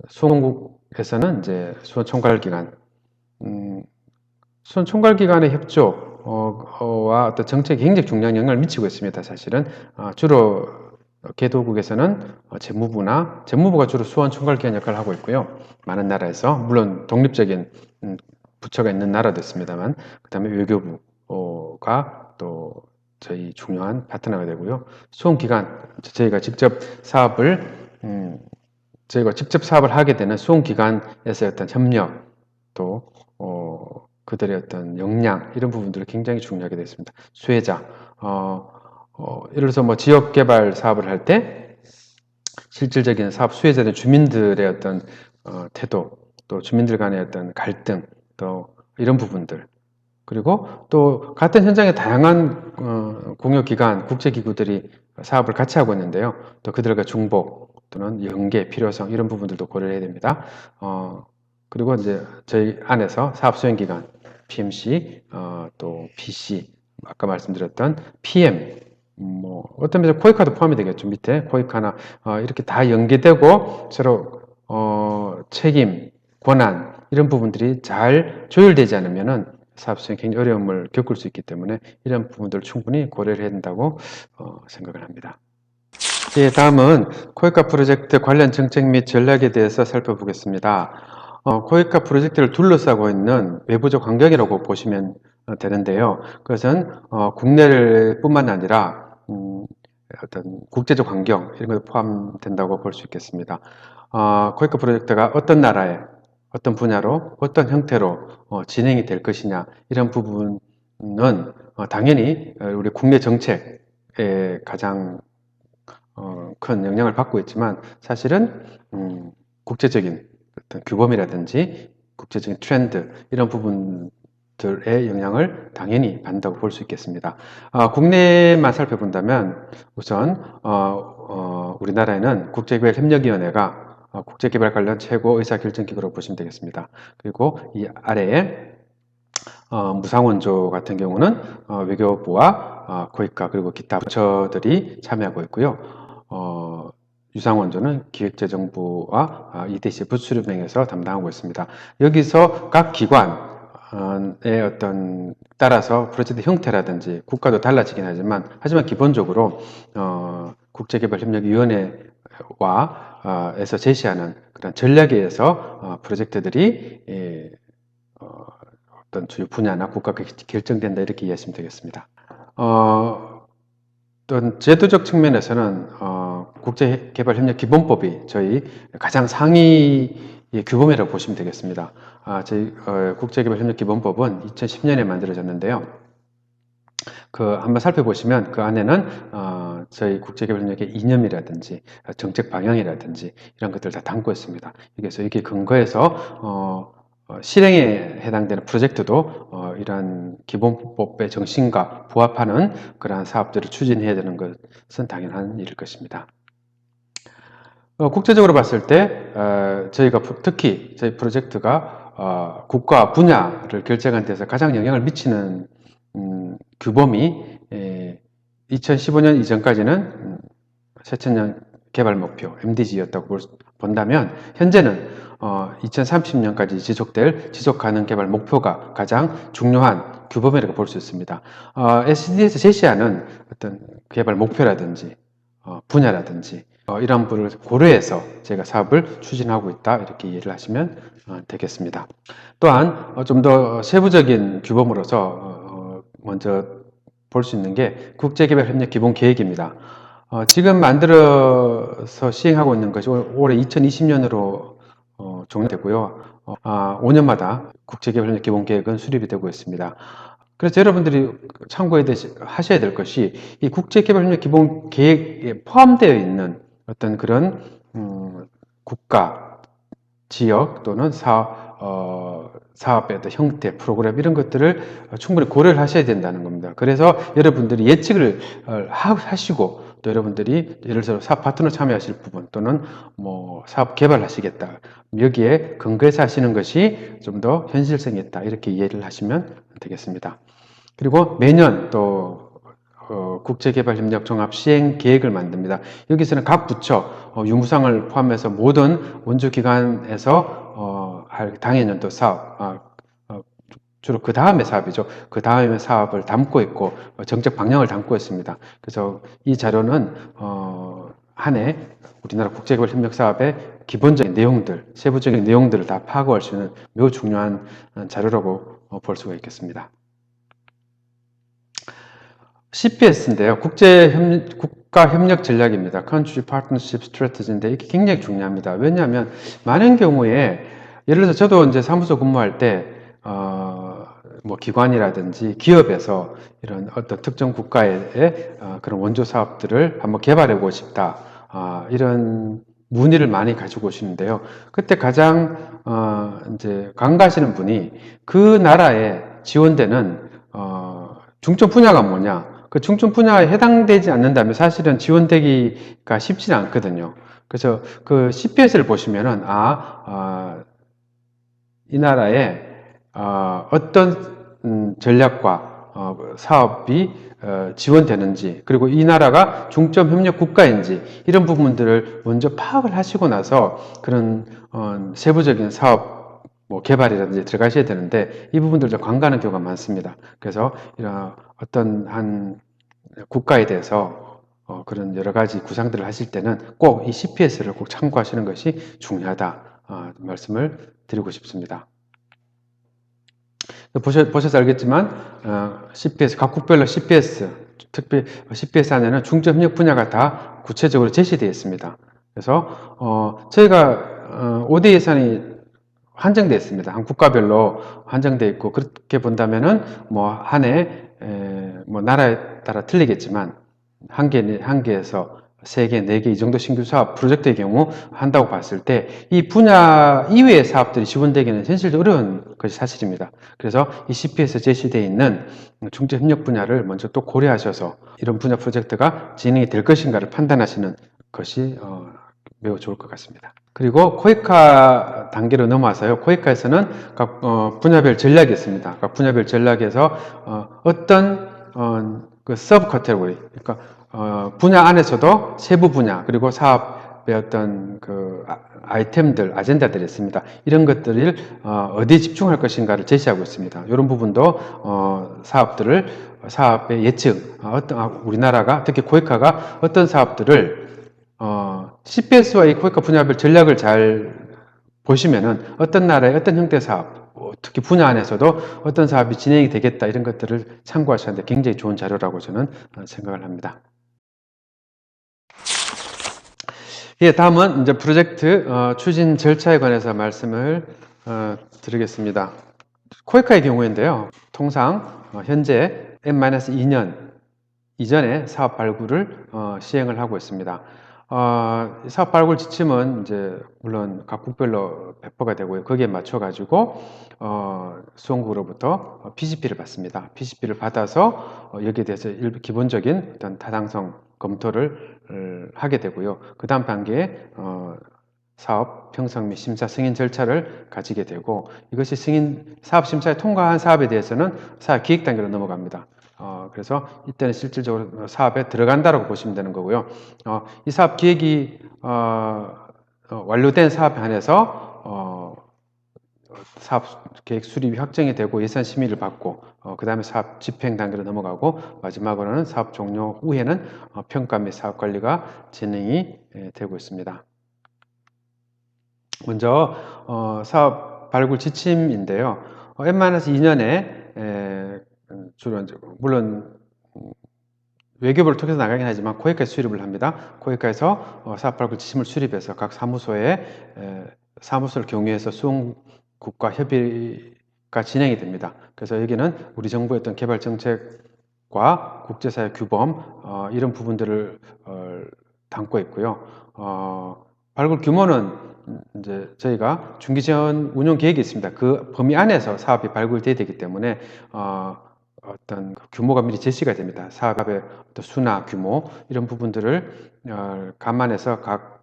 수원국에서는 이제 수원총괄기관, 수원총괄기관의 협조와 어떤 정책이 굉장히 중요한 영향을 미치고 있습니다. 사실은 주로 개도국에서는 재무부가 주로 수원총괄기관 역할을 하고 있고요. 많은 나라에서 물론 독립적인 부처가 있는 나라도 있습니다만, 그 다음에 외교부가 또 저희 중요한 파트너가 되고요. 수원기관, 저희가 직접 사업을 하게 되는 수원기관에서의 어떤 협력, 또 그들의 어떤 역량, 이런 부분들이 굉장히 중요하게 되어 있습니다. 수혜자, 예를 들어서 지역 개발 사업을 할 때 실질적인 사업 수혜자된 주민들의 어떤 태도, 또 주민들 간의 어떤 갈등, 또 이런 부분들, 그리고 또 같은 현장에 다양한 공여기관, 국제기구들이 사업을 같이 하고 있는데요. 또 그들과 중복 또는 연계, 필요성, 이런 부분들도 고려해야 됩니다. 그리고 이제 저희 안에서 사업수행기관, PMC, 또 BC, 아까 말씀드렸던 PM, 어떤 면에서 코이카도 포함이 되겠죠. 밑에 코이카나 이렇게 다 연계되고 서로 책임, 권한, 이런 부분들이 잘 조율되지 않으면은 사업 수행에 굉장히 어려움을 겪을 수 있기 때문에 이런 부분들을 충분히 고려를 해야 된다고 생각을 합니다. 예, 다음은 코이카 프로젝트 관련 정책 및 전략에 대해서 살펴보겠습니다. 코이카 프로젝트를 둘러싸고 있는 외부적 환경이라고 보시면 되는데요. 그것은 국내뿐만 아니라 어떤 국제적 환경, 이런 것도 포함된다고 볼 수 있겠습니다. 코이카 프로젝트가 어떤 나라에 어떤 분야로 어떤 형태로 진행이 될 것이냐 이런 부분은 당연히 우리 국내 정책에 가장 큰 영향을 받고 있지만 사실은 국제적인 어떤 규범이라든지 국제적인 트렌드 이런 부분들의 영향을 당연히 받는다고 볼 수 있겠습니다. 국내만 살펴본다면 우선 우리나라에는 국제개발협력위원회가 국제개발 관련 최고 의사결정기구로 보시면 되겠습니다. 그리고 이 아래에 무상원조 같은 경우는 외교부와 고위과 그리고 기타 부처들이 참여하고 있고요. 유상원조는 기획재정부와 EDC 부수립행에서 담당하고 있습니다. 여기서 각 기관의 어떤 따라서 프로젝트 형태라든지 국가도 달라지긴 하지만 기본적으로 국제개발협력위원회와 에서 제시하는 그런 전략에 의해서 프로젝트들이 어떤 주요 분야나 국가가 결정된다 이렇게 이해하시면 되겠습니다. 어떤 제도적 측면에서는 국제개발협력기본법이 저희 가장 상위의 규범이라고 보시면 되겠습니다. 저희 국제개발협력기본법은 2010년에 만들어졌는데요. 한번 살펴보시면 그 안에는 저희 국제개발협력의 이념이라든지 정책 방향이라든지 이런 것들을 다 담고 있습니다. 그래서 이게 근거해서 실행에 해당되는 프로젝트도 이러한 기본법의 정신과 부합하는 그러한 사업들을 추진해야 되는 것은 당연한 일일 것입니다. 국제적으로 봤을 때 저희가 특히 저희 프로젝트가 국가 분야를 결정하는 데서 가장 영향을 미치는 규범이 2015년 이전까지는 새천년 개발 목표 MDG였다고 본다면 현재는 2030년까지 지속 가능 개발 목표가 가장 중요한 규범이라고 볼 수 있습니다. SDG에서 제시하는 어떤 개발 목표라든지 분야라든지 이런 부분을 고려해서 제가 사업을 추진하고 있다 이렇게 이해를 하시면 되겠습니다. 또한 좀 더 세부적인 규범으로서 먼저 볼 수 있는 게 국제개발협력기본계획입니다. 지금 만들어서 시행하고 있는 것이 올해 2020년으로 종료되고요. 5년마다 국제개발협력기본계획은 수립이 되고 있습니다. 그래서 여러분들이 참고해 하셔야 될 것이 이 국제개발협력기본계획에 포함되어 있는 어떤 그런 국가, 지역 또는 사업의 어떤 형태, 프로그램 이런 것들을 충분히 고려를 하셔야 된다는 겁니다. 그래서 여러분들이 예측을 하시고 또 여러분들이 예를 들어 사업 파트너 참여하실 부분 또는 뭐 사업 개발하시겠다 여기에 근거해서 하시는 것이 좀 더 현실성이 있다 이렇게 이해를 하시면 되겠습니다. 그리고 매년 또 국제개발협력 종합시행계획을 만듭니다. 여기서는 각 부처, 유무상을 포함해서 모든 원주기관에서 할 당해년도 사업, 주로 그 다음의 사업이죠. 그 다음의 사업을 담고 있고 정책 방향을 담고 있습니다. 그래서 이 자료는 한 해 우리나라 국제개발협력 사업의 기본적인 내용들, 세부적인 내용들을 다 파악할 수 있는 매우 중요한 자료라고 볼 수가 있겠습니다. CPS인데요. 국가협력 전략입니다. Country Partnership Strategy인데 이게 굉장히 중요합니다. 왜냐하면 많은 경우에 예를 들어서 저도 이제 사무소 근무할 때 뭐 기관이라든지 기업에서 이런 어떤 특정 국가의 그런 원조 사업들을 한번 개발해 보고 싶다. 이런 문의를 많이 가지고 오시는데요. 그때 가장 이제 관가하시는 분이 그 나라에 지원되는 중점 분야가 뭐냐? 그 중점 분야에 해당되지 않는다면 사실은 지원되기가 쉽지는 않거든요. 그래서 그 CPS를 보시면은 이 나라에 어떤 전략과 사업이 지원되는지 그리고 이 나라가 중점 협력 국가인지 이런 부분들을 먼저 파악을 하시고 나서 그런 세부적인 사업 뭐 개발이라든지 들어가셔야 되는데 이 부분들을 좀 관가하는 경우가 많습니다. 그래서 이런 어떤 한 국가에 대해서 그런 여러 가지 구상들을 하실 때는 꼭 이 CPS를 꼭 참고하시는 것이 중요하다 말씀을 드리고 싶습니다. 보셔서 알겠지만 CPS, 각 국별로 CPS, 특히 CPS 안에는 중점 협력 분야가 다 구체적으로 제시되어 있습니다. 그래서 저희가 5대 예산이 한정되어 있습니다. 한 국가별로 한정되어 있고, 그렇게 본다면은 뭐 한 해 뭐 나라에 따라 틀리겠지만 한 개에서 세 개, 네 개 이 정도 신규 사업 프로젝트의 경우 한다고 봤을 때 이 분야 이외의 사업들이 지원되기는 현실적으로 어려운 것이 사실입니다. 그래서 이 CP에서 제시되어 있는 중재 협력 분야를 먼저 또 고려하셔서 이런 분야 프로젝트가 진행이 될 것인가를 판단하시는 것이 매우 좋을 것 같습니다. 그리고 코이카 단계로 넘어와서요. 코이카에서는 각 분야별 전략이 있습니다. 각 분야별 전략에서 어떤 그 서브 카테고리, 그러니까 분야 안에서도 세부 분야 그리고 사업의 어떤 그 아이템들, 아젠다들이 있습니다. 이런 것들을 어디에 집중할 것인가를 제시하고 있습니다. 이런 부분도 사업의 예측, 우리나라가 특히 코이카가 어떤 사업들을 CPS와 이 코이카 분야별 전략을 잘 보시면은 어떤 나라의 어떤 형태 사업, 특히 분야 안에서도 어떤 사업이 진행이 되겠다 이런 것들을 참고하시는데 굉장히 좋은 자료라고 저는 생각을 합니다. 예, 다음은 이제 프로젝트 추진 절차에 관해서 말씀을 드리겠습니다. 코이카의 경우인데요. 통상 현재 N-2년 이전에 사업 발굴을 시행을 하고 있습니다. 사업 발굴 지침은 이제 물론 각 국별로 배포가 되고요. 거기에 맞춰 가지고 수원국으로부터 PCP를 받습니다. PCP를 받아서 여기에 대해서 기본적인 어떤 타당성 검토를 하게 되고요. 그 다음 단계에 사업 평성 및 심사 승인 절차를 가지게 되고, 이것이 사업 심사에 통과한 사업에 대해서는 사업 기획 단계로 넘어갑니다. 그래서 이때는 실질적으로 사업에 들어간다라고 보시면 되는 거고요. 이 사업 기획이 완료된 사업에 한해서 사업 계획 수립이 확정이 되고 예산 심의를 받고 그 다음에 사업 집행 단계로 넘어가고 마지막으로는 사업 종료 후에는 평가 및 사업 관리가 진행이 되고 있습니다. 먼저 사업 발굴 지침인데요. N-2년에 주로 물론 외교부를 통해서 나가긴 하지만 코이카에서 수립을 합니다. 코이카에서 사업 발굴 지침을 수립해서 각 사무소에 사무소를 경유해서 수원국과 협의가 진행이 됩니다. 그래서 여기는 우리 정부의 어떤 개발 정책과 국제사회 규범 이런 부분들을 담고 있고요. 발굴 규모는 이제 저희가 중기지원 운영 계획이 있습니다. 그 범위 안에서 사업이 발굴돼야 되기 때문에 어떤 규모가 미리 제시가 됩니다. 사업의 어떤 수나 규모 이런 부분들을 감안해서 각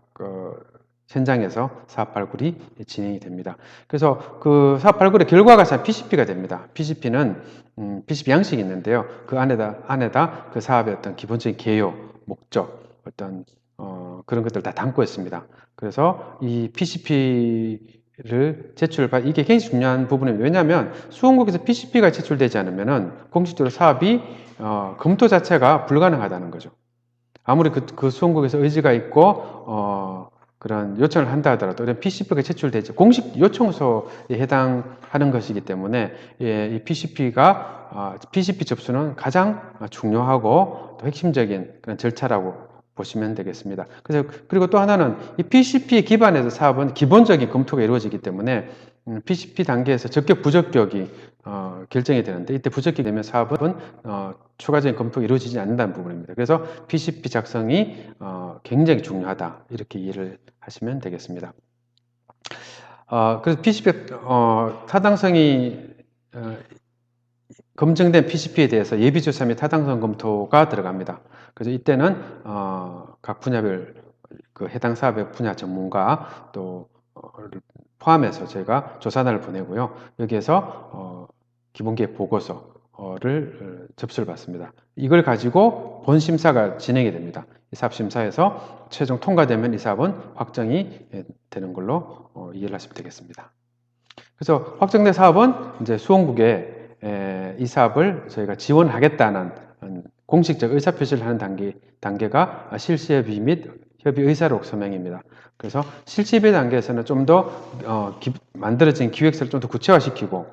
현장에서 사업 발굴이 진행이 됩니다. 그래서 그 사업 발굴의 결과가 PCP가 됩니다. PCP는 PCP 양식이 있는데요. 그 안에다 그 사업의 어떤 기본적인 개요, 목적, 어떤 그런 것들 다 담고 있습니다. 그래서 이 PCP를 이게 굉장히 중요한 부분입니다. 왜냐하면 수원국에서 PCP가 제출되지 않으면은 공식적으로 사업이 검토 자체가 불가능하다는 거죠. 아무리 그 수원국에서 의지가 있고 그런 요청을 한다 하더라도 이런 PCP가 제출되지 공식 요청서에 해당하는 것이기 때문에 이 PCP 접수는 가장 중요하고 또 핵심적인 그런 절차라고 보시면 되겠습니다. 그리고 또 하나는 이 PCP 기반에서 사업은 기본적인 검토가 이루어지기 때문에 PCP 단계에서 적격 부적격이 결정이 되는데 이때 부적격이 되면 사업은 추가적인 검토가 이루어지지 않는다는 부분입니다. 그래서 PCP 작성이 굉장히 중요하다 이렇게 이해를 하시면 되겠습니다. 그래서 PCP 타당성이 검증된 PCP에 대해서 예비조사 및 타당성 검토가 들어갑니다. 그래서 이때는 각 분야별 그 해당 사업의 분야 전문가 또 포함해서 저희가 조사단을 보내고요. 여기에서 기본계획 보고서를 접수를 받습니다. 이걸 가지고 본심사가 진행이 됩니다. 이 사업심사에서 최종 통과되면 이 사업은 확정이 되는 걸로 이해를 하시면 되겠습니다. 그래서 확정된 사업은 이제 수원국에 이 사업을 저희가 지원하겠다는 공식적 의사표시를 하는 단계가 실시협의 및 협의의사록 서명입니다. 그래서 실시협의 단계에서는 좀 더 만들어진 기획서를 좀 더 구체화시키고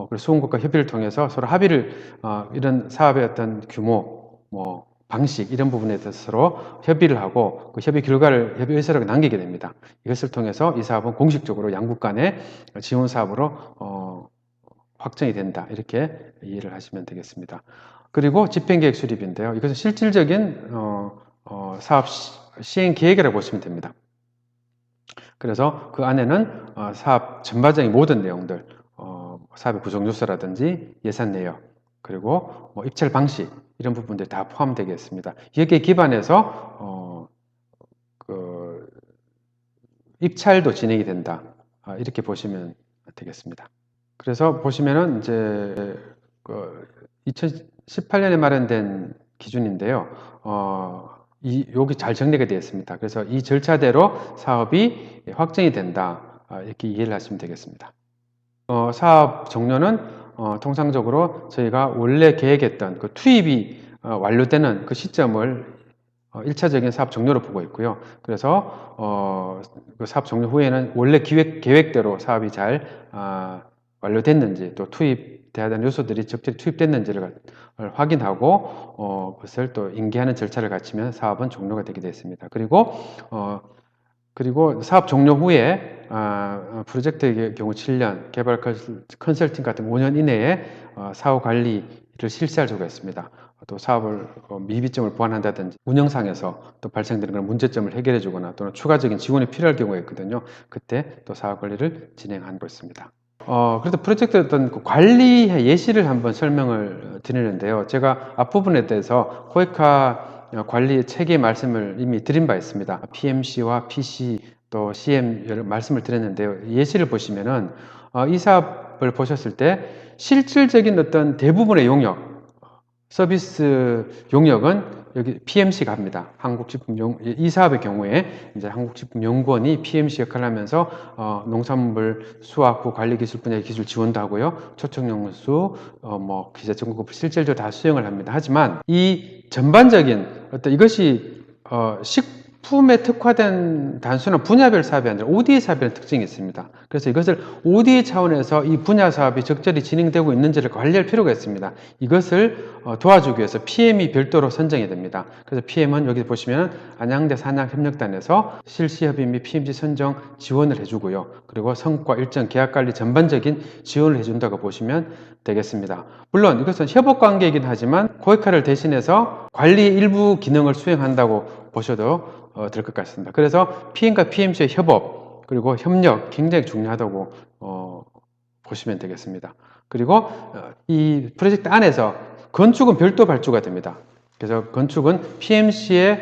그래서 수원국과 협의를 통해서 서로 합의를 이런 사업의 어떤 규모, 방식 이런 부분에 대해서 서로 협의를 하고 그 협의 결과를 협의 의사를 남기게 됩니다. 이것을 통해서 이 사업은 공식적으로 양국 간의 지원 사업으로 확정이 된다. 이렇게 이해를 하시면 되겠습니다. 그리고 집행계획 수립인데요. 이것은 실질적인 사업 시행 계획이라고 보시면 됩니다. 그래서 그 안에는 사업 전반적인 모든 내용들, 사업의 구성 요소라든지 예산 내역, 그리고 뭐 입찰 방식 이런 부분들이 다 포함되겠습니다. 여기에 기반해서 그 입찰도 진행이 된다. 이렇게 보시면 되겠습니다. 그래서 보시면은 이제 2018년에 마련된 기준인데요. 여기 잘 정리가 되어 있습니다. 그래서 이 절차대로 사업이 확정이 된다. 이렇게 이해를 하시면 되겠습니다. 사업 종료는 통상적으로 저희가 원래 계획했던 그 투입이 완료되는 그 시점을 1차적인 사업 종료로 보고 있고요. 그래서 그 사업 종료 후에는 원래 계획대로 사업이 잘 완료됐는지 또 투입돼야 되는 요소들이 적절히 투입됐는지를 확인하고 그것을 또 인계하는 절차를 갖추면 사업은 종료가 되게 되었습니다. 그리고 사업 종료 후에 프로젝트의 경우 7년, 개발 컨설팅 같은 5년 이내에 사후 관리를 실시할 수가 있습니다. 또 사업을 미비점을 보완한다든지 운영상에서 또 발생되는 그런 문제점을 해결해 주거나 또는 추가적인 지원이 필요할 경우가 있거든요. 그때 또 사업 관리를 진행하고 있습니다. 그래서 프로젝트 어떤 관리의 예시를 한번 설명을 드리는데요. 제가 앞부분에 대해서 코이카 관리 체계 말씀을 이미 드린 바 있습니다. PMC와 PC 또 CM 여러 말씀을 드렸는데요. 예시를 보시면은 이 사업을 보셨을 때 실질적인 어떤 대부분의 용역, 서비스 용역은 여기 PMC가 합니다. 이 사업의 경우에 이제 한국식품연구원이 PMC 역할을 하면서 농산물 수확 후 관리 기술 분야의 기술 지원도 하고요. 초청용수, 기재 전공급 실질적으로 다 수행을 합니다. 하지만 이 전반적인 어떤 이것이 식품에 특화된 단순한 분야별 사업이 아니라 ODA 사업이라는 특징이 있습니다. 그래서 이것을 ODA 차원에서 이 분야 사업이 적절히 진행되고 있는지를 관리할 필요가 있습니다. 이것을 도와주기 위해서 PM이 별도로 선정이 됩니다. 그래서 PM은 여기 보시면 안양대 산학협력단에서 실시협의 및 PMG 선정 지원을 해주고요. 그리고 성과 일정 계약관리 전반적인 지원을 해준다고 보시면 되겠습니다. 물론 이것은 협업관계이긴 하지만 코이카를 대신해서 관리 일부 기능을 수행한다고 보셔도 될 것 같습니다. 그래서 PM과 PMC의 협업 그리고 협력 굉장히 중요하다고 보시면 되겠습니다. 그리고 이 프로젝트 안에서 건축은 별도 발주가 됩니다. 그래서 건축은 PMC의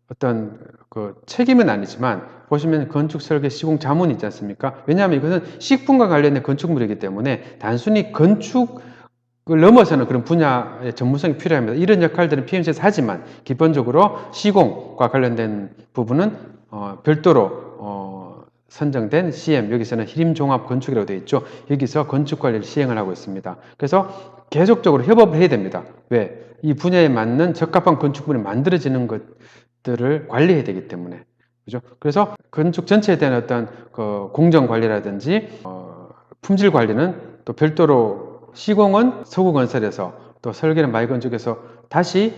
어떤 그 책임은 아니지만 보시면 건축 설계 시공 자문이 있지 않습니까? 왜냐하면 이것은 식품과 관련된 건축물이기 때문에 단순히 건축을 넘어서는 그런 분야의 전문성이 필요합니다. 이런 역할들은 PMC에서 하지만 기본적으로 시공과 관련된 부분은 별도로 선정된 CM, 여기서는 희림종합 건축이라고 되어 있죠. 여기서 건축 관리를 시행을 하고 있습니다. 그래서 계속적으로 협업을 해야 됩니다. 왜? 이 분야에 맞는 적합한 건축물이 만들어지는 것들을 관리해야 되기 때문에. 그죠? 그래서 건축 전체에 대한 어떤 그 공정 관리라든지 품질 관리는 또 별도로 시공은 서구건설에서 또 설계는 마이건축에서 다시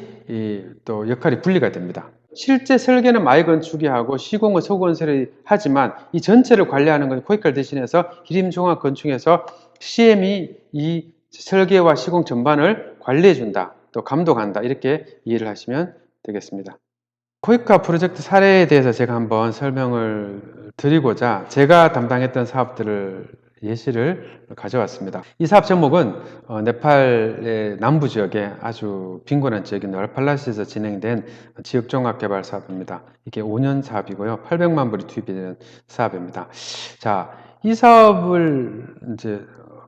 또 역할이 분리가 됩니다. 실제 설계는 마이건축이 하고 시공은 서구건설이 하지만 이 전체를 관리하는 건 코이카를 대신해서 희림종합건축에서 CM이 이 설계와 시공 전반을 관리해준다, 또 감독한다 이렇게 이해를 하시면 되겠습니다. 코이카 프로젝트 사례에 대해서 제가 한번 설명을 드리고자 제가 담당했던 사업들을 예시를 가져왔습니다. 이 사업 제목은 네팔의 남부 지역에 아주 빈곤한 지역인 널팔라시에서 진행된 지역종합개발 사업입니다. 이게 5년 사업이고요. 800만 불이 투입이 되는 사업입니다. 자, 이 사업을 이제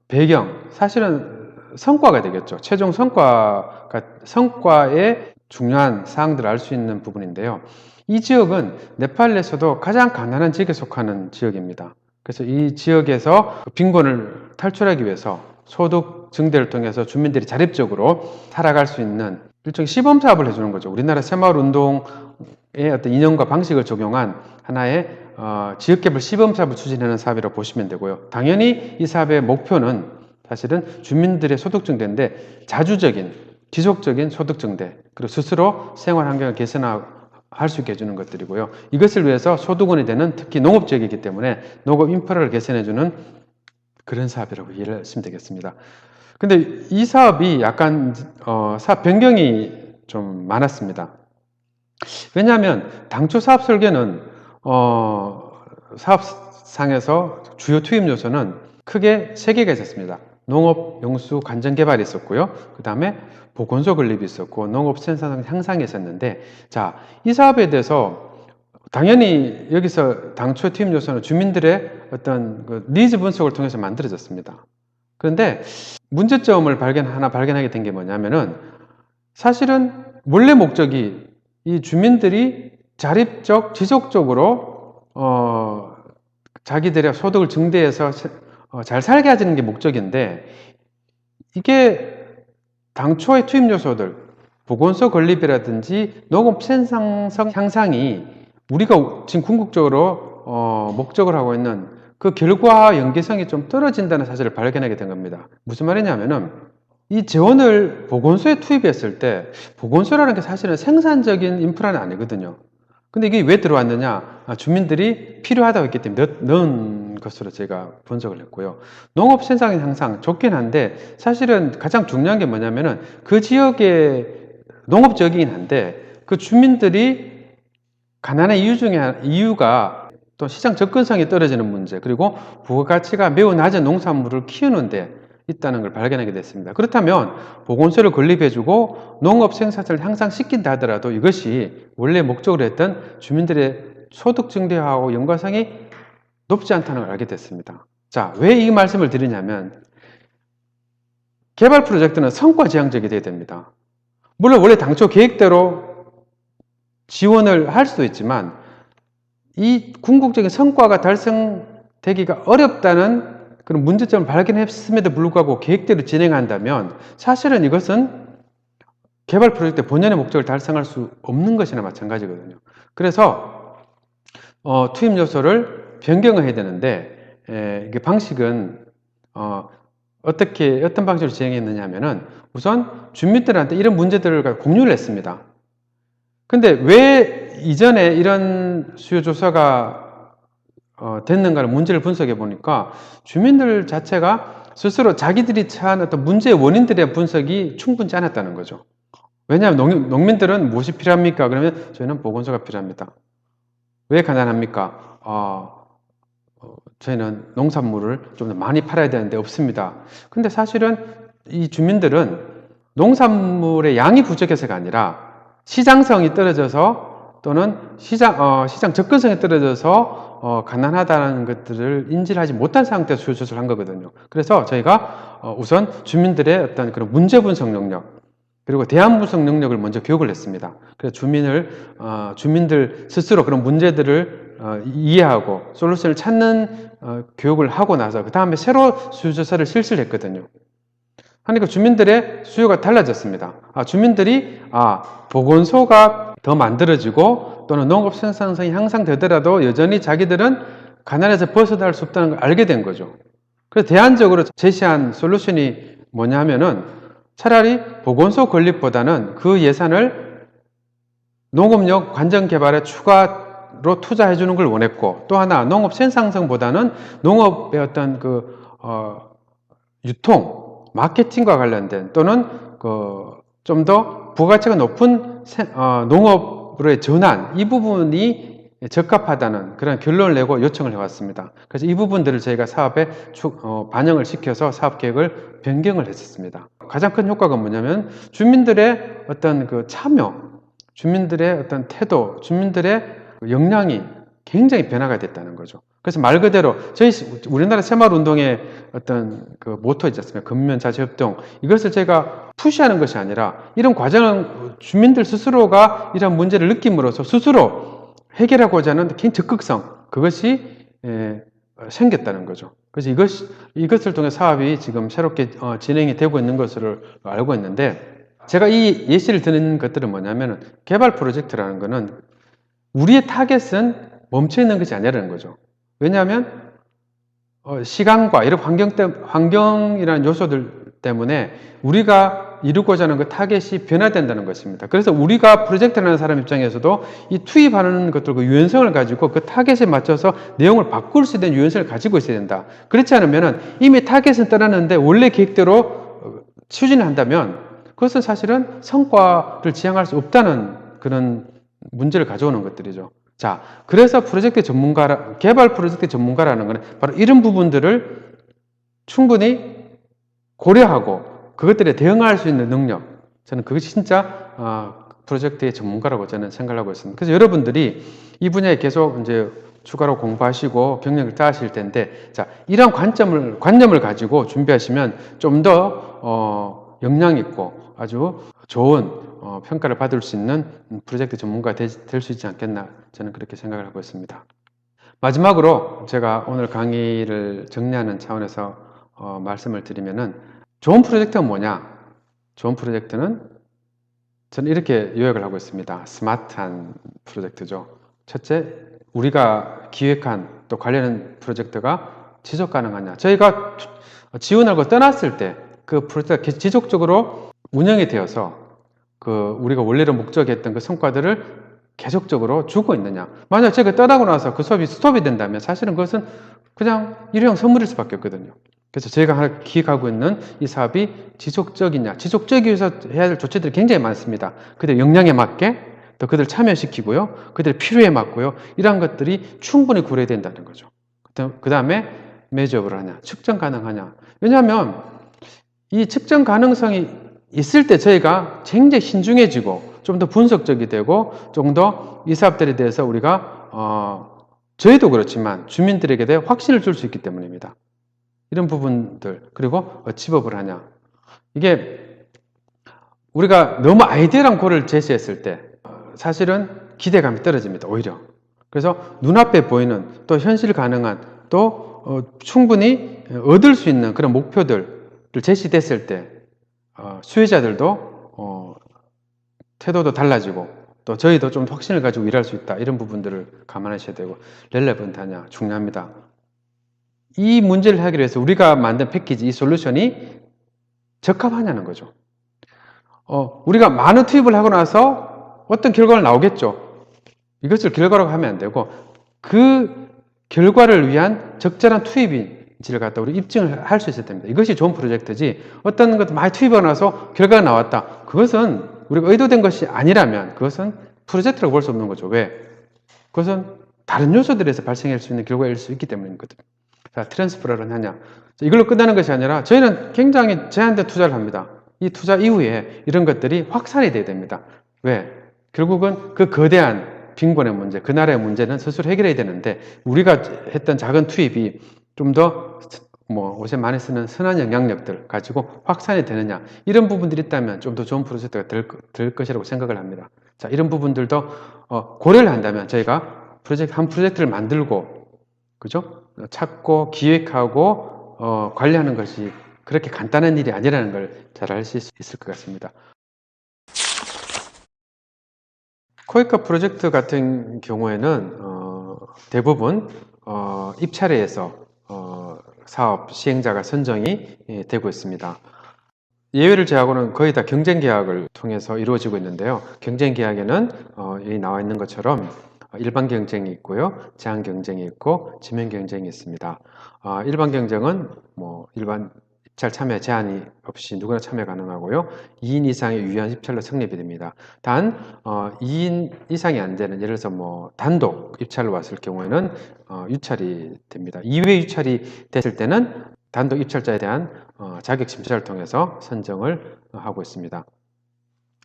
배경, 사실은 성과가 되겠죠. 최종 성과의 중요한 사항들을 알 수 있는 부분인데요. 이 지역은 네팔에서도 가장 가난한 지역에 속하는 지역입니다. 그래서 이 지역에서 빈곤을 탈출하기 위해서 소득 증대를 통해서 주민들이 자립적으로 살아갈 수 있는 일종의 시범 사업을 해주는 거죠. 우리나라 새마을 운동의 어떤 이념과 방식을 적용한 하나의 지역개발 시범 사업을 추진하는 사업이라고 보시면 되고요. 당연히 이 사업의 목표는 사실은 주민들의 소득 증대인데 자주적인 지속적인 소득 증대, 그리고 스스로 생활 환경을 개선할 수 있게 해주는 것들이고요. 이것을 위해서 소득원이 되는 특히 농업 지역이기 때문에 농업 인프라를 개선해주는 그런 사업이라고 이해를 하시면 되겠습니다. 근데 이 사업이 약간 사업 변경이 좀 많았습니다. 왜냐하면 당초 사업 설계는 사업상에서 주요 투입 요소는 크게 세 개가 있었습니다. 농업 용수 관전 개발이 있었고요. 그 다음에 보건소 건립이 있었고 농업 생산성 향상이 있었는데, 자, 이 사업에 대해서 당연히 여기서 당초 투입 요소는 주민들의 어떤 그 니즈 분석을 통해서 만들어졌습니다. 그런데 문제점을 발견하게 된 게 뭐냐면은, 사실은 원래 목적이 이 주민들이 자립적, 지속적으로 자기들의 소득을 증대해서 잘 살게 하는 게 목적인데, 이게 당초의 투입 요소들, 보건소 건립이라든지 농업 생산성 향상이 우리가 지금 궁극적으로 목적을 하고 있는 그 결과와 연계성이 좀 떨어진다는 사실을 발견하게 된 겁니다. 무슨 말이냐면은, 이 재원을 보건소에 투입했을 때 보건소라는 게 사실은 생산적인 인프라는 아니거든요. 근데 이게 왜 들어왔느냐? 주민들이 필요하다고 했기 때문에 넣은 것으로 제가 분석을 했고요. 농업 생산 향상 좋긴 한데, 사실은 가장 중요한 게 뭐냐면은 그 지역의 농업 지역이긴 한데 그 주민들이 가난한 이유가 또 시장 접근성이 떨어지는 문제, 그리고 부가가치가 매우 낮은 농산물을 키우는데 있다는 걸 발견하게 됐습니다. 그렇다면 보건소를 건립해주고 농업 생산성을 향상시킨다 하더라도 이것이 원래 목적으로 했던 주민들의 소득 증대하고 연관성이 높지 않다는 걸 알게 됐습니다. 자, 왜 이 말씀을 드리냐면, 개발 프로젝트는 성과 지향적이 돼야 됩니다. 물론 원래 당초 계획대로 지원을 할 수도 있지만 이 궁극적인 성과가 달성되기가 어렵다는 그런 문제점을 발견했음에도 불구하고 계획대로 진행한다면 사실은 이것은 개발 프로젝트 본연의 목적을 달성할 수 없는 것이나 마찬가지거든요. 그래서 투입 요소를 변경을 해야 되는데, 이게 방식은 어떤 방식으로 진행했느냐 하면은, 우선 주민들한테 이런 문제들을 공유를 했습니다. 근데 왜 이전에 이런 수요 조사가 됐는가를 문제를 분석해 보니까 주민들 자체가 스스로 자기들이 처한 어떤 문제의 원인들에 대한 분석이 충분치 않았다는 거죠. 왜냐하면 농민들은 무엇이 필요합니까? 그러면 저희는 보건소가 필요합니다. 왜 가난합니까? 저희는 농산물을 좀 더 많이 팔아야 되는데 없습니다. 근데 사실은 이 주민들은 농산물의 양이 부족해서가 아니라 시장성이 떨어져서 또는 시장 접근성이 떨어져서 가난하다는 것들을 인지를 하지 못한 상태에서 수요 조사를 한 거거든요. 그래서 저희가 우선 주민들의 어떤 그런 문제 분석 능력, 그리고 대안 분석 능력을 먼저 교육을 했습니다. 그래서 주민들 스스로 그런 문제들을 이해하고 솔루션을 찾는 교육을 하고 나서 그 다음에 새로 수요 조사를 실시를 했거든요. 하니까 주민들의 수요가 달라졌습니다. 주민들이 보건소가 더 만들어지고 또는 농업 생산성이 향상되더라도 여전히 자기들은 가난에서 벗어날 수 없다는 걸 알게 된 거죠. 그래서 대안적으로 제시한 솔루션이 뭐냐면은, 차라리 보건소 건립보다는 그 예산을 농업용 관전 개발에 추가로 투자해 주는 걸 원했고, 또 하나 농업 생산성보다는 농업의 어떤 유통, 마케팅과 관련된 또는 좀 더 부가가치가 높은 농업으로의 전환, 이 부분이 적합하다는 그런 결론을 내고 요청을 해왔습니다. 그래서 이 부분들을 저희가 사업에 반영을 시켜서 사업 계획을 변경을 했었습니다. 가장 큰 효과가 뭐냐면 주민들의 어떤 참여, 주민들의 어떤 태도, 주민들의 역량이 굉장히 변화가 됐다는 거죠. 그래서 말 그대로 우리나라 새마을운동의 어떤 모토 있지 않습니까? 근면자제협동, 이것을 제가 푸시하는 것이 아니라 이런 과정은 주민들 스스로가 이런 문제를 느낌으로써 스스로 해결하고자 하는 개인 적극성, 그것이 생겼다는 거죠. 그래서 이것을 통해 사업이 지금 새롭게 진행이 되고 있는 것을 알고 있는데, 제가 이 예시를 드는 것들은 뭐냐면, 개발 프로젝트라는 것은 우리의 타겟은 멈춰 있는 것이 아니라는 거죠. 왜냐하면 시간과 이런 환경이라는 요소들 때문에 우리가 이루고자 하는 그 타겟이 변화된다는 것입니다. 그래서 우리가 프로젝트를 하는 사람 입장에서도 이 투입하는 것들, 그 유연성을 가지고 그 타겟에 맞춰서 내용을 바꿀 수 있는 유연성을 가지고 있어야 된다. 그렇지 않으면 이미 타겟은 떠났는데 원래 계획대로 추진을 한다면 그것은 사실은 성과를 지향할 수 없다는 그런 문제를 가져오는 것들이죠. 자, 그래서 프로젝트 전문가, 개발 프로젝트 전문가라는 것은 바로 이런 부분들을 충분히 고려하고 그것들에 대응할 수 있는 능력, 저는 그것이 진짜 프로젝트의 전문가라고 저는 생각하고 있습니다. 그래서 여러분들이 이 분야에 계속 이제 추가로 공부하시고 경력을 쌓으실 텐데, 자, 이런 관념을 가지고 준비하시면 좀 더 역량 있고 아주 좋은 평가를 받을 수 있는 프로젝트 전문가가 될 수 있지 않겠나, 저는 그렇게 생각을 하고 있습니다. 마지막으로 제가 오늘 강의를 정리하는 차원에서 말씀을 드리면은, 좋은 프로젝트가 뭐냐? 좋은 프로젝트는 저는 이렇게 요약을 하고 있습니다. 스마트한 프로젝트죠. 첫째, 우리가 기획한 또 관련한 프로젝트가 지속 가능하냐. 저희가 지원하고 떠났을 때 그 프로젝트가 지속적으로 운영이 되어서 그 우리가 원래로 목적했던 그 성과들을 계속적으로 주고 있느냐. 만약 제가 떠나고 나서 그 수업이 스톱이 된다면 사실은 그것은 그냥 일회용 선물일 수밖에 없거든요. 그래서 저희가 기획하고 있는 이 사업이 지속적이냐. 지속적이기 위해서 해야 될 조치들이 굉장히 많습니다. 그들 역량에 맞게 또 그들 참여시키고요. 그들 필요에 맞고요. 이러한 것들이 충분히 고려해야 된다는 거죠. 그 다음에 매저업을 하냐. 측정 가능하냐. 왜냐하면 이 측정 가능성이 있을 때 저희가 굉장히 신중해지고 좀 더 분석적이 되고 좀 더 이 사업들에 대해서 우리가 저희도 그렇지만 주민들에게 대해 확신을 줄 수 있기 때문입니다. 이런 부분들, 그리고 어치버블 하냐. 이게 우리가 너무 아이디어랑 고를 제시했을 때 사실은 기대감이 떨어집니다. 오히려. 그래서 눈앞에 보이는 또 현실 가능한 또 충분히 얻을 수 있는 그런 목표들을 제시됐을 때 수혜자들도 태도도 달라지고 또 저희도 좀 확신을 가지고 일할 수 있다. 이런 부분들을 감안하셔야 되고, 렐레번트하냐 중요합니다. 이 문제를 해결하기 위해서 우리가 만든 패키지, 이 솔루션이 적합하냐는 거죠. 우리가 많은 투입을 하고 나서 어떤 결과가 나오겠죠. 이것을 결과라고 하면 안 되고 그 결과를 위한 적절한 투입인지를 갖다 우리 입증을 할 수 있어야 됩니다. 이것이 좋은 프로젝트지, 어떤 것도 많이 투입하고 나서 결과가 나왔다. 그것은 우리가 의도된 것이 아니라면 그것은 프로젝트라고 볼 수 없는 거죠. 왜? 그것은 다른 요소들에서 발생할 수 있는 결과일 수 있기 때문이거든요. 자, 트랜스퍼를 하냐. 이걸로 끝나는 것이 아니라 저희는 굉장히 제한된 투자를 합니다. 이 투자 이후에 이런 것들이 확산이 돼야 됩니다. 왜? 결국은 그 거대한 빈곤의 문제, 그 나라의 문제는 스스로 해결해야 되는데 우리가 했던 작은 투입이 좀 더 옷에 많이 쓰는 선한 영향력들 가지고 확산이 되느냐, 이런 부분들이 있다면 좀 더 좋은 프로젝트가 될 것이라고 생각을 합니다. 자, 이런 부분들도 고려를 한다면 저희가 한 프로젝트를 만들고, 그죠? 찾고 기획하고 관리하는 것이 그렇게 간단한 일이 아니라는 걸 잘 알 수 있을 것 같습니다. 코이카 프로젝트 같은 경우에는 대부분 입찰에서 사업 시행자가 선정이 되고 있습니다. 예외를 제하고는 거의 다 경쟁 계약을 통해서 이루어지고 있는데요. 경쟁 계약에는 여기 나와 있는 것처럼 일반 경쟁이 있고요, 제한 경쟁이 있고 지명 경쟁이 있습니다. 일반 경쟁은 일반 입찰 참여 제한이 없이 누구나 참여 가능하고요. 2인 이상의 유연 입찰로 성립이 됩니다. 단 2인 이상이 안 되는, 예를 들어서 단독 입찰로 왔을 경우에는 유찰이 됩니다. 2회 유찰이 됐을 때는 단독 입찰자에 대한 자격 심사를 통해서 선정을 하고 있습니다.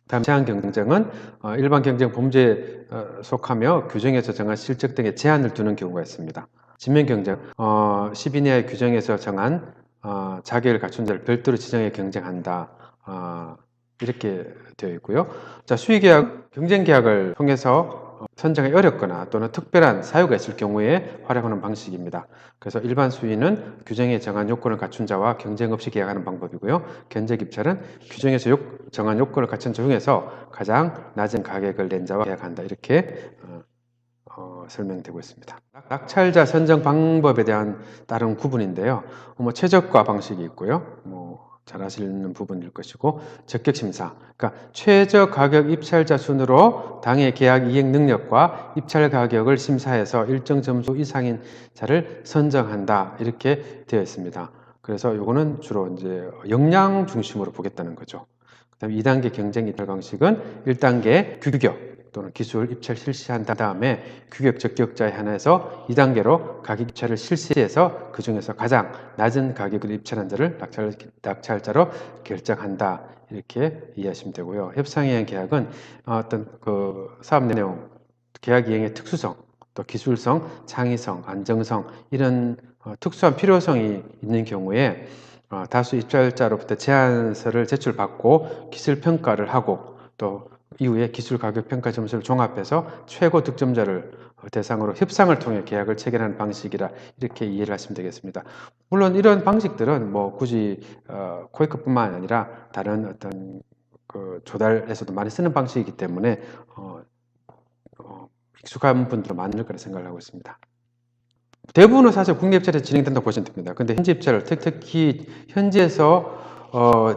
다음 제한 경쟁은 일반 경쟁 범죄에 속하며 규정에서 정한 실적 등의 제한을 두는 경우가 있습니다. 지명 경쟁, 10 이내의 규정에서 정한 자격을 갖춘 자를 별도로 지정해 경쟁한다. 이렇게 되어 있고요. 자, 수의계약, 경쟁계약을 통해서 선정이 어렵거나 또는 특별한 사유가 있을 경우에 활용하는 방식입니다. 그래서 일반 수의는 규정에 정한 요건을 갖춘 자와 경쟁 없이 계약하는 방법이고요. 견적 입찰은 규정에서 정한 요건을 갖춘 자 중에서 가장 낮은 가격을 낸 자와 계약한다. 이렇게 설명되고 있습니다. 낙찰자 선정 방법에 대한 다른 구분인데요. 최저가 방식이 있고요. 잘 아시는 부분일 것이고, 적격심사, 그러니까 최저 가격 입찰자 순으로 당해 계약 이행 능력과 입찰 가격을 심사해서 일정 점수 이상인 자를 선정한다, 이렇게 되어 있습니다. 그래서 이거는 주로 이제 역량 중심으로 보겠다는 거죠. 그다음에 2단계 경쟁 입찰 방식은 1단계 규격 또는 기술 입찰 실시한 다음에 규격 적격자에 한해서 2단계로 가격 입찰을 실시해서 그 중에서 가장 낮은 가격을 입찰한 자를 낙찰자로 결정한다, 이렇게 이해하시면 되고요. 협상이행 계약은 어떤 그 사업 내용, 계약 이행의 특수성, 또 기술성, 창의성, 안정성, 이런 특수한 필요성이 있는 경우에 다수 입찰자로부터 제안서를 제출받고 기술 평가를 하고, 또 이후에 기술 가격 평가 점수를 종합해서 최고 득점자를 대상으로 협상을 통해 계약을 체결하는 방식이라, 이렇게 이해를 하시면 되겠습니다. 물론 이런 방식들은 뭐 굳이 코이크뿐만 아니라 다른 어떤 그 조달에서도 많이 쓰는 방식이기 때문에 익숙한 분들도 많을 거라 생각을 하고 있습니다. 대부분은 사실 국내 입찰에 진행된다고 보시면 됩니다. 근데 현지 입찰을 특히 현지에서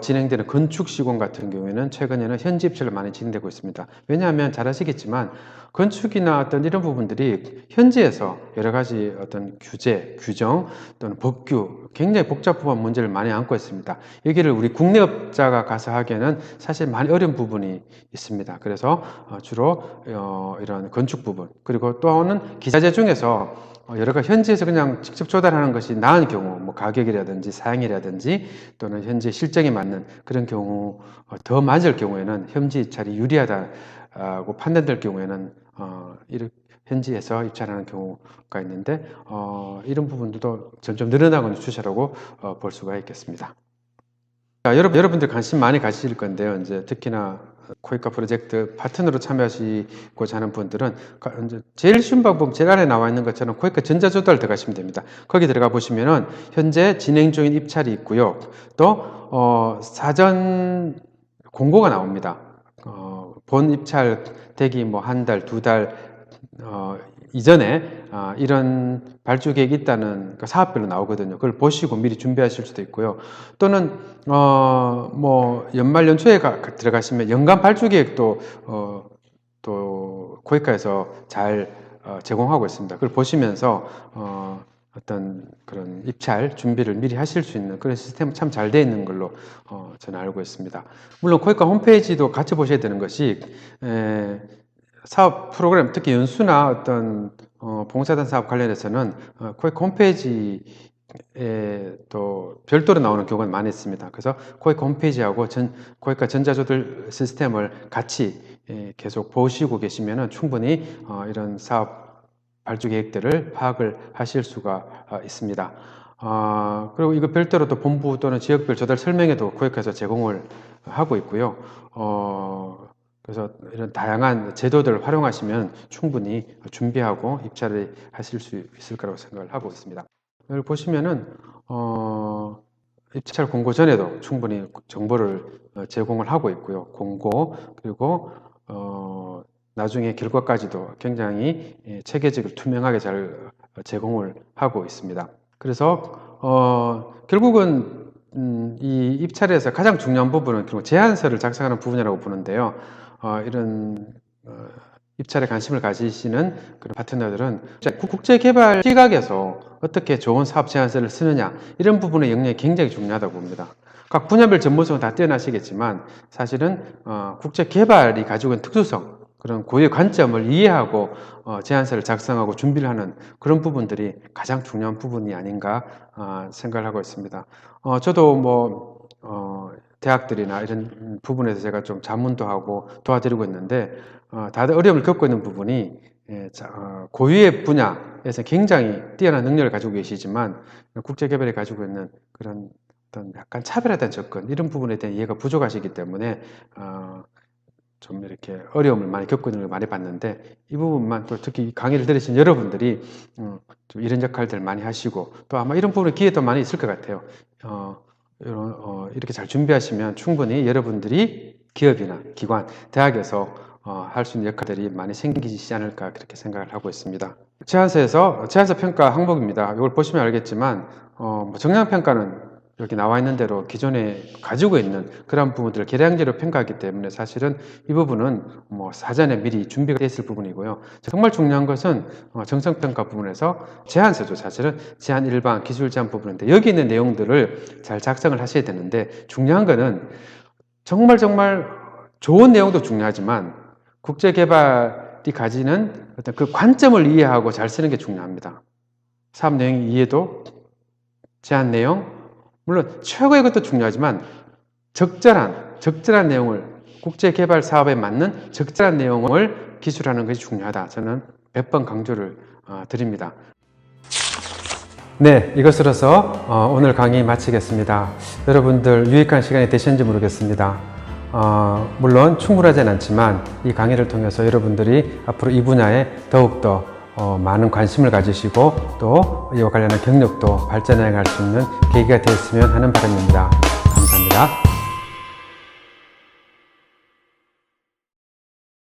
진행되는 건축 시공 같은 경우에는 최근에는 현지 입찰로 많이 진행되고 있습니다. 왜냐하면 잘 아시겠지만 건축이나 어떤 이런 부분들이 현지에서 여러 가지 어떤 규제, 규정 또는 법규, 굉장히 복잡한 문제를 많이 안고 있습니다. 여기를 우리 국내업자가 가서 하기에는 사실 많이 어려운 부분이 있습니다. 그래서 주로 이런 건축 부분, 그리고 또는 기자재 중에서 여러 가지 현지에서 그냥 직접 조달하는 것이 나은 경우, 뭐 가격이라든지 사양이라든지 또는 현지 실정에 맞는 그런 경우, 더 맞을 경우에는 현지 입찰이 유리하다고 판단될 경우에는 현지에서 입찰하는 경우가 있는데, 이런 부분들도 점점 늘어나고 있는 추세라고 볼 수가 있겠습니다. 자, 여러분들 관심 많이 가실 건데요. 이제 특히나 코이카 프로젝트 파트너로 참여하시고자 하는 분들은 이제 제일 쉬운 방법, 제가 아래 나와 있는 것처럼 코이카 전자조달 들어가시면 됩니다. 거기 들어가 보시면은 현재 진행 중인 입찰이 있고요. 또 사전 공고가 나옵니다. 본 입찰 대기 뭐 한 달, 두 달 이전에 이런 발주 계획이 있다는 그 사업별로 나오거든요. 그걸 보시고 미리 준비하실 수도 있고요. 또는 뭐 연말 연초에 들어가시면 연간 발주 계획도 또 코이카에서 잘 제공하고 있습니다. 그걸 보시면서 어떤 그런 입찰 준비를 미리 하실 수 있는 그런 시스템 참 잘 되어 있는 걸로 저는 알고 있습니다. 물론 코이카 홈페이지도 같이 보셔야 되는 것이 사업 프로그램, 특히 연수나 어떤 봉사단 사업 관련해서는 코이카 홈페이지에 또 별도로 나오는 경우가 많이 있습니다. 그래서 코이카 홈페이지하고 코이카 전자조달 시스템을 같이 계속 보시고 계시면 충분히 이런 사업 발주 계획들을 파악을 하실 수가 있습니다. 그리고 이거 별도로 또 본부 또는 지역별 조달 설명회도 코이카에서 제공을 하고 있고요. 그래서 이런 다양한 제도들을 활용하시면 충분히 준비하고 입찰을 하실 수 있을 거라고 생각을 하고 있습니다. 여기 보시면은 입찰 공고 전에도 충분히 정보를 제공을 하고 있고요. 공고, 그리고 나중에 결과까지도 굉장히 체계적으로 투명하게 잘 제공을 하고 있습니다. 그래서 결국은 이 입찰에서 가장 중요한 부분은 결국 제안서를 작성하는 부분이라고 보는데요. 이런 입찰에 관심을 가지시는 그런 파트너들은 국제개발 시각에서 어떻게 좋은 사업 제안서를 쓰느냐, 이런 부분의 역량이 굉장히 중요하다고 봅니다. 각 분야별 전문성은 다 뛰어나시겠지만 사실은 국제개발이 가지고 있는 특수성, 그런 고유의 관점을 이해하고 제안서를 작성하고 준비를 하는 그런 부분들이 가장 중요한 부분이 아닌가 생각을 하고 있습니다. 저도 뭐 대학들이나 이런 부분에서 제가 좀 자문도 하고 도와드리고 있는데 다들 어려움을 겪고 있는 부분이 고유의 분야에서 굉장히 뛰어난 능력을 가지고 계시지만 국제개발이 가지고 있는 그런 어떤 약간 차별화된 접근, 이런 부분에 대한 이해가 부족하시기 때문에 좀 이렇게 어려움을 많이 겪고 있는 걸 많이 봤는데, 이 부분만 또 특히 강의를 들으신 여러분들이 좀 이런 역할들 많이 하시고, 또 아마 이런 부분에 기회도 많이 있을 것 같아요. 이렇게 잘 준비하시면 충분히 여러분들이 기업이나 기관, 대학에서 할 수 있는 역할들이 많이 생기지 않을까, 그렇게 생각을 하고 있습니다. 제안서 평가 항목입니다. 이걸 보시면 알겠지만 뭐 정량 평가는 여기 나와 있는 대로 기존에 가지고 있는 그런 부분들을 계량적으로 평가하기 때문에 사실은 이 부분은 뭐 사전에 미리 준비가 되어 있을 부분이고요. 정말 중요한 것은 정성평가 부분에서 제안서죠. 사실은 제안 일반, 기술 제안 부분인데 여기 있는 내용들을 잘 작성을 하셔야 되는데 중요한 거는 정말 좋은 내용도 중요하지만 국제개발이 가지는 어떤 그 관점을 이해하고 잘 쓰는 게 중요합니다. 사업 내용 이해도, 제안 내용, 물론 최고의 것도 중요하지만 적절한 내용을 국제개발 사업에 맞는 적절한 내용을 기술하는 것이 중요하다. 저는 100번 강조를 드립니다. 네, 이것으로서 오늘 강의 마치겠습니다. 여러분들 유익한 시간이 되셨는지 모르겠습니다. 물론 충분하지는 않지만 이 강의를 통해서 여러분들이 앞으로 이 분야에 더욱더 많은 관심을 가지시고 또 이와 관련한 경력도 발전해 갈 수 있는 계기가 되었으면 하는 바람입니다. 감사합니다.